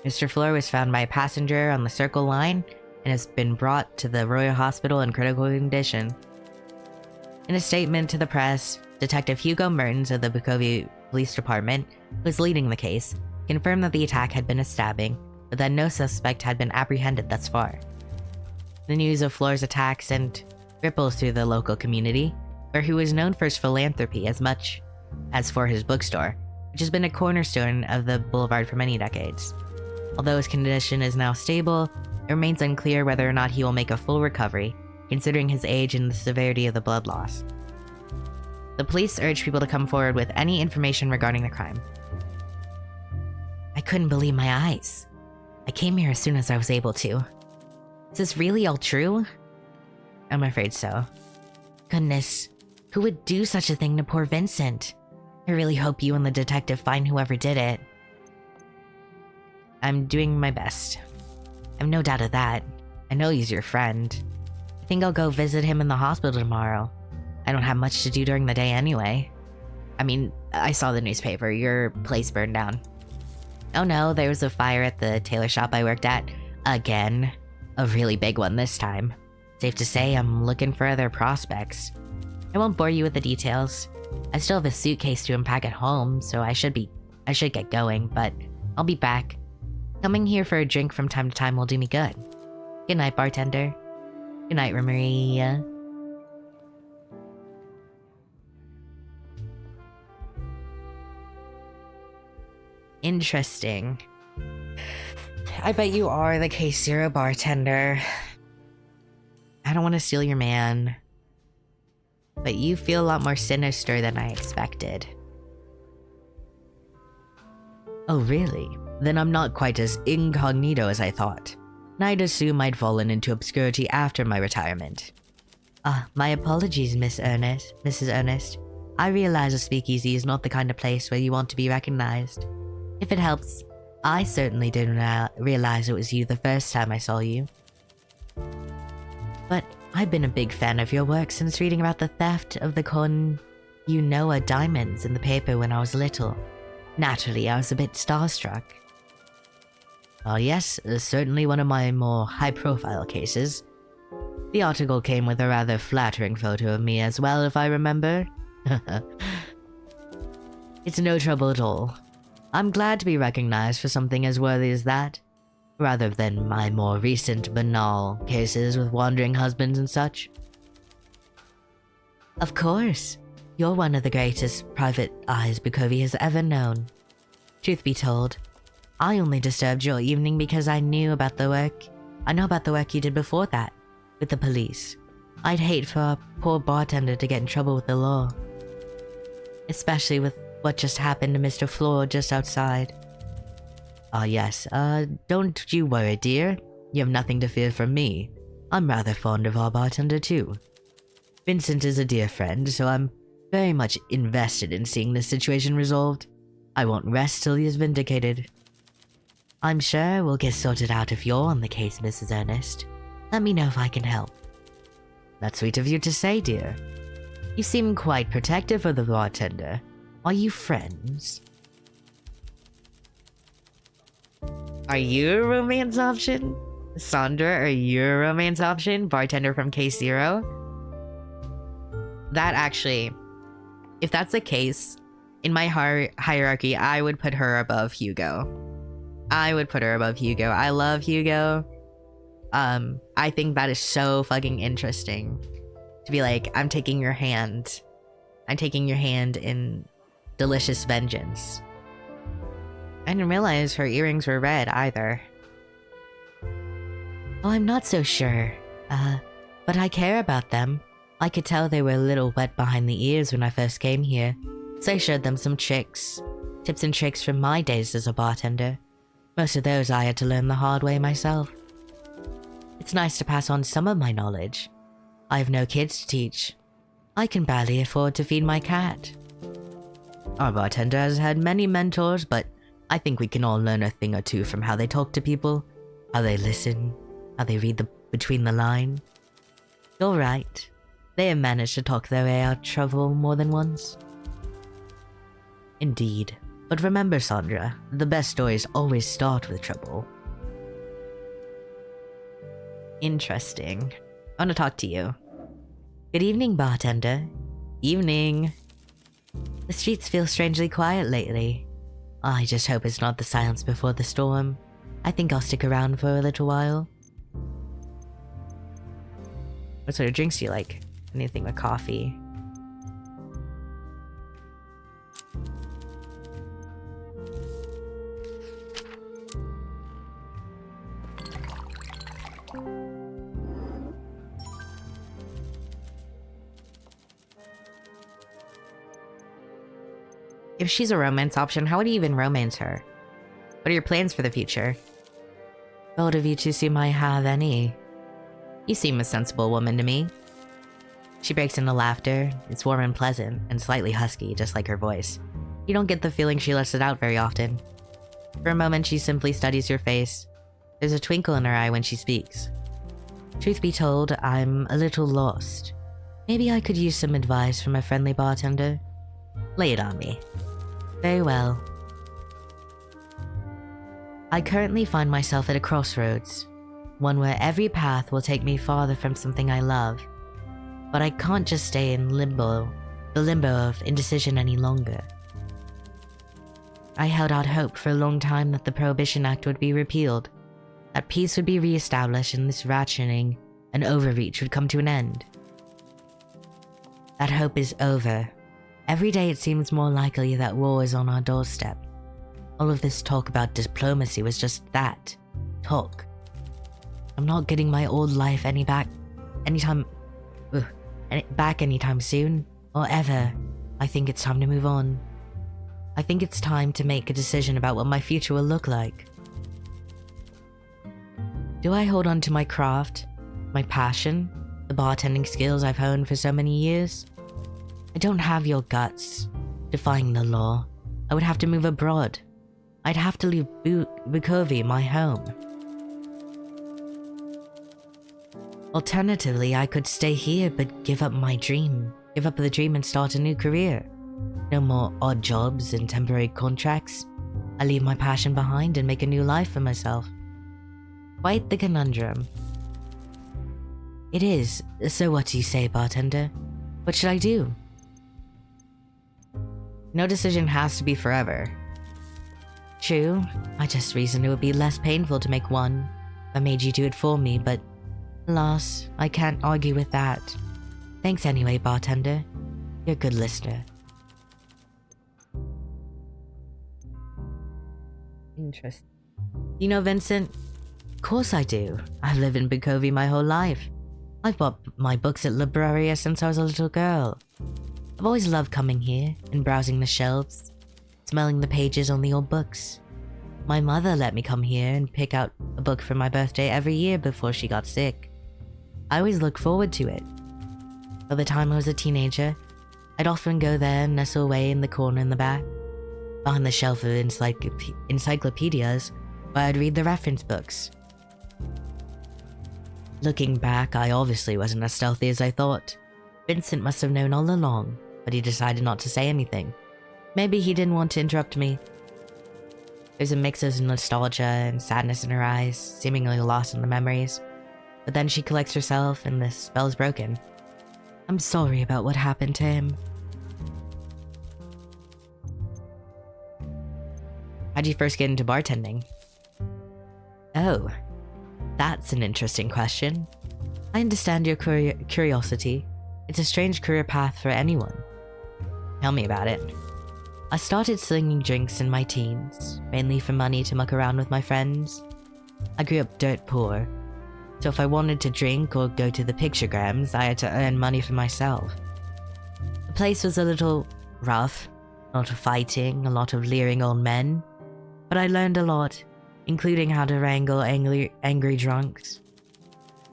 Mr. Floor was found by a passenger on the Circle Line and has been brought to the Royal Hospital in critical condition. In a statement to the press, Detective Hugo Mertens of the Bukovi Police Department, who was leading the case, confirmed that the attack had been a stabbing, but that no suspect had been apprehended thus far. The news of Floor's attack sent ripples through the local community, where he was known for his philanthropy as much as for his bookstore, which has been a cornerstone of the boulevard for many decades. Although his condition is now stable, it remains unclear whether or not he will make a full recovery, considering his age and the severity of the blood loss. The police urge people to come forward with any information regarding the crime. I couldn't believe my eyes. I came here as soon as I was able to. Is this really all true? I'm afraid so. Goodness, who would do such a thing to poor Vincent? I really hope you and the detective find whoever did it. I'm doing my best. I've no doubt of that. I know he's your friend. I think I'll go visit him in the hospital tomorrow. I don't have much to do during the day anyway. I mean, I saw the newspaper. Your place burned down. Oh no, there was a fire at the tailor shop I worked at. Again. A really big one this time. Safe to say, I'm looking for other prospects. I won't bore you with the details. I still have a suitcase to unpack at home, so I should get going, but I'll be back. Coming here for a drink from time to time will do me good. Good night, bartender. Good night, Maria. Interesting. I bet you are the K0 bartender. I don't want to steal your man, but you feel a lot more sinister than I expected. Oh, really? Then I'm not quite as incognito as I thought. And I'd assume I'd fallen into obscurity after my retirement. My apologies, Mrs. Ernest. I realize a speakeasy is not the kind of place where you want to be recognized. If it helps, I certainly didn't realize it was you the first time I saw you. But I've been a big fan of your work since reading about the theft of the diamonds in the paper when I was little. Naturally, I was a bit starstruck. Oh yes, certainly one of my more high-profile cases. The article came with a rather flattering photo of me as well, if I remember. It's no trouble at all. I'm glad to be recognized for something as worthy as that, rather than my more recent banal cases with wandering husbands and such. Of course. You're one of the greatest private eyes Bukovi has ever known. Truth be told, I only disturbed your evening because I know about the work you did before that, with the police. I'd hate for a poor bartender to get in trouble with the law. Especially with what just happened to Mr. Floor just outside. Yes, don't you worry, dear. You have nothing to fear from me. I'm rather fond of our bartender too. Vincent is a dear friend, so I'm very much invested in seeing this situation resolved. I won't rest till he is vindicated. I'm sure we'll get sorted out if you're on the case, Mrs. Ernest. Let me know if I can help. That's sweet of you to say, dear. You seem quite protective of the bartender. Are you friends? Are you a romance option? Sandra, are you a romance option? Bartender from K0? That actually, if that's the case, in my hierarchy, I would put her above Hugo. I love Hugo. I think that is so fucking interesting. To be like, I'm taking your hand in delicious vengeance. I didn't realize her earrings were red either. Oh, I'm not so sure. But I care about them. I could tell they were a little wet behind the ears when I first came here, so I showed them some tips and tricks from my days as a bartender. Most of those I had to learn the hard way myself. It's nice to pass on some of my knowledge. I have no kids to teach. I can barely afford to feed my cat. Our bartender has had many mentors, but I think we can all learn a thing or two from how they talk to people, how they listen, how they read between the lines. You're right. They have managed to talk their way out of trouble more than once. Indeed. But remember, Sandra, the best stories always start with trouble. Interesting. I want to talk to you. Good evening, bartender. Evening. The streets feel strangely quiet lately. I just hope it's not the silence before the storm. I think I'll stick around for a little while. What sort of drinks do you like? Anything with coffee? If she's a romance option, how would you even romance her? What are your plans for the future? Bold of you two seem I have any. You seem a sensible woman to me. She breaks into laughter. It's warm and pleasant, and slightly husky, just like her voice. You don't get the feeling she lets it out very often. For a moment, she simply studies your face. There's a twinkle in her eye when she speaks. Truth be told, I'm a little lost. Maybe I could use some advice from a friendly bartender. Lay it on me. Very well. I currently find myself at a crossroads, one where every path will take me farther from something I love. But I can't just stay in limbo, the limbo of indecision any longer. I held out hope for a long time that the Prohibition Act would be repealed, that peace would be reestablished and this rationing and overreach would come to an end. That hope is over. Every day it seems more likely that war is on our doorstep. All of this talk about diplomacy was just that. Talk. I'm not getting my old life anytime soon, or ever. I think it's time to move on. I think it's time to make a decision about what my future will look like. Do I hold on to my craft, my passion, the bartending skills I've honed for so many years? I don't have your guts. Defying the law, I would have to move abroad. I'd have to leave Bukovy, my home. Alternatively, I could stay here but give up my dream. Give up the dream and start a new career. No more odd jobs and temporary contracts. I leave my passion behind and make a new life for myself. Quite the conundrum. It is. So what do you say, bartender? What should I do? No decision has to be forever. True, I just reasoned it would be less painful to make one. I made you do it for me, but alas, I can't argue with that. Thanks anyway, bartender. You're a good listener. Interesting. You know Vincent? Of course I do. I've lived in Bukovy my whole life. I've bought my books at Libraria since I was a little girl. I've always loved coming here and browsing the shelves, smelling the pages on the old books. My mother let me come here and pick out a book for my birthday every year before she got sick. I always looked forward to it. By the time I was a teenager, I'd often go there and nestle away in the corner in the back, behind the shelf of encyclopedias, where I'd read the reference books. Looking back, I obviously wasn't as stealthy as I thought. Vincent must have known all along, but he decided not to say anything. Maybe he didn't want to interrupt me. There's a mix of nostalgia and sadness in her eyes, seemingly lost in the memories. But then she collects herself and the spell's broken. I'm sorry about what happened to him. How'd you first get into bartending? Oh, that's an interesting question. I understand your curiosity. It's a strange career path for anyone. Tell me about it. I started slinging drinks in my teens, mainly for money to muck around with my friends. I grew up dirt poor. So if I wanted to drink or go to the pictograms, I had to earn money for myself. The place was a little rough, a lot of fighting, a lot of leering old men, but I learned a lot, including how to wrangle angry drunks.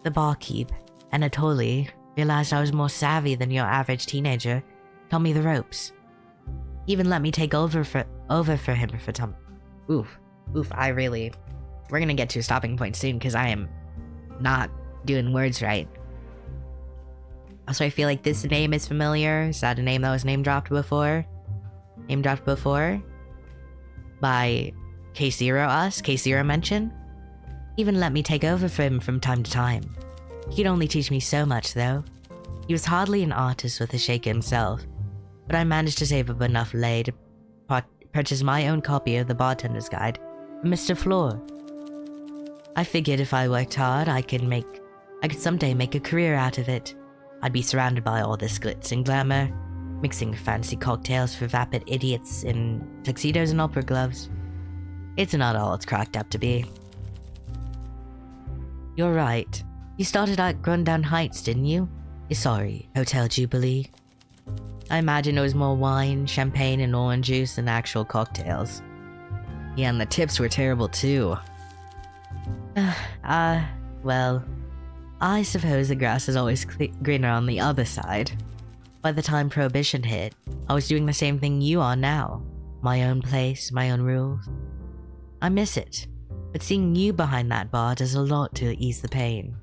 The barkeep, Anatoly, realized I was more savvy than your average teenager, taught me the ropes. He even let me take over for him for time. Oof, we're gonna get to a stopping point soon because I am not doing words right. Also, I feel like this name is familiar. Is that a name that was name dropped before? By K0 mention? Even let me take over for him from time to time. He could only teach me so much though. He was hardly an artist with a shake himself, but I managed to save up enough lei to purchase my own copy of the Bartender's Guide from Mr. Floor. I figured if I worked hard, I could someday make a career out of it. I'd be surrounded by all this glitz and glamour, mixing fancy cocktails for vapid idiots in tuxedos and opera gloves. It's not all it's cracked up to be. You're right. You started at Grundown Heights, didn't you? Sorry, Hotel Jubilee. I imagine it was more wine, champagne, and orange juice than actual cocktails. Yeah, and the tips were terrible too. Well, I suppose the grass is always greener on the other side. By the time Prohibition hit, I was doing the same thing you are now. My own place, my own rules. I miss it, but seeing you behind that bar does a lot to ease the pain.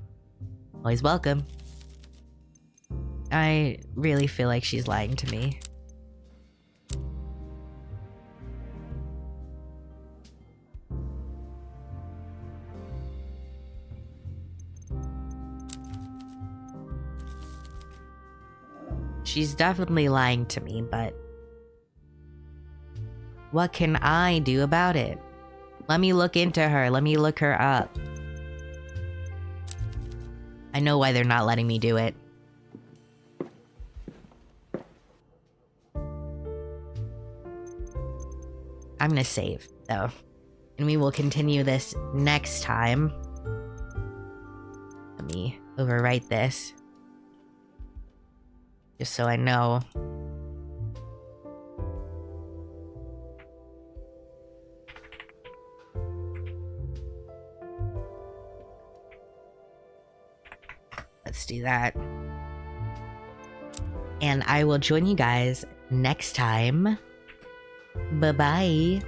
Always welcome. I really feel like she's lying to me. She's definitely lying to me, but what can I do about it? Let me look into her. Let me look her up. I know why they're not letting me do it. I'm gonna save, though. And we will continue this next time. Let me overwrite this. Just so I know. Let's do that. And I will join you guys next time. Bye-bye.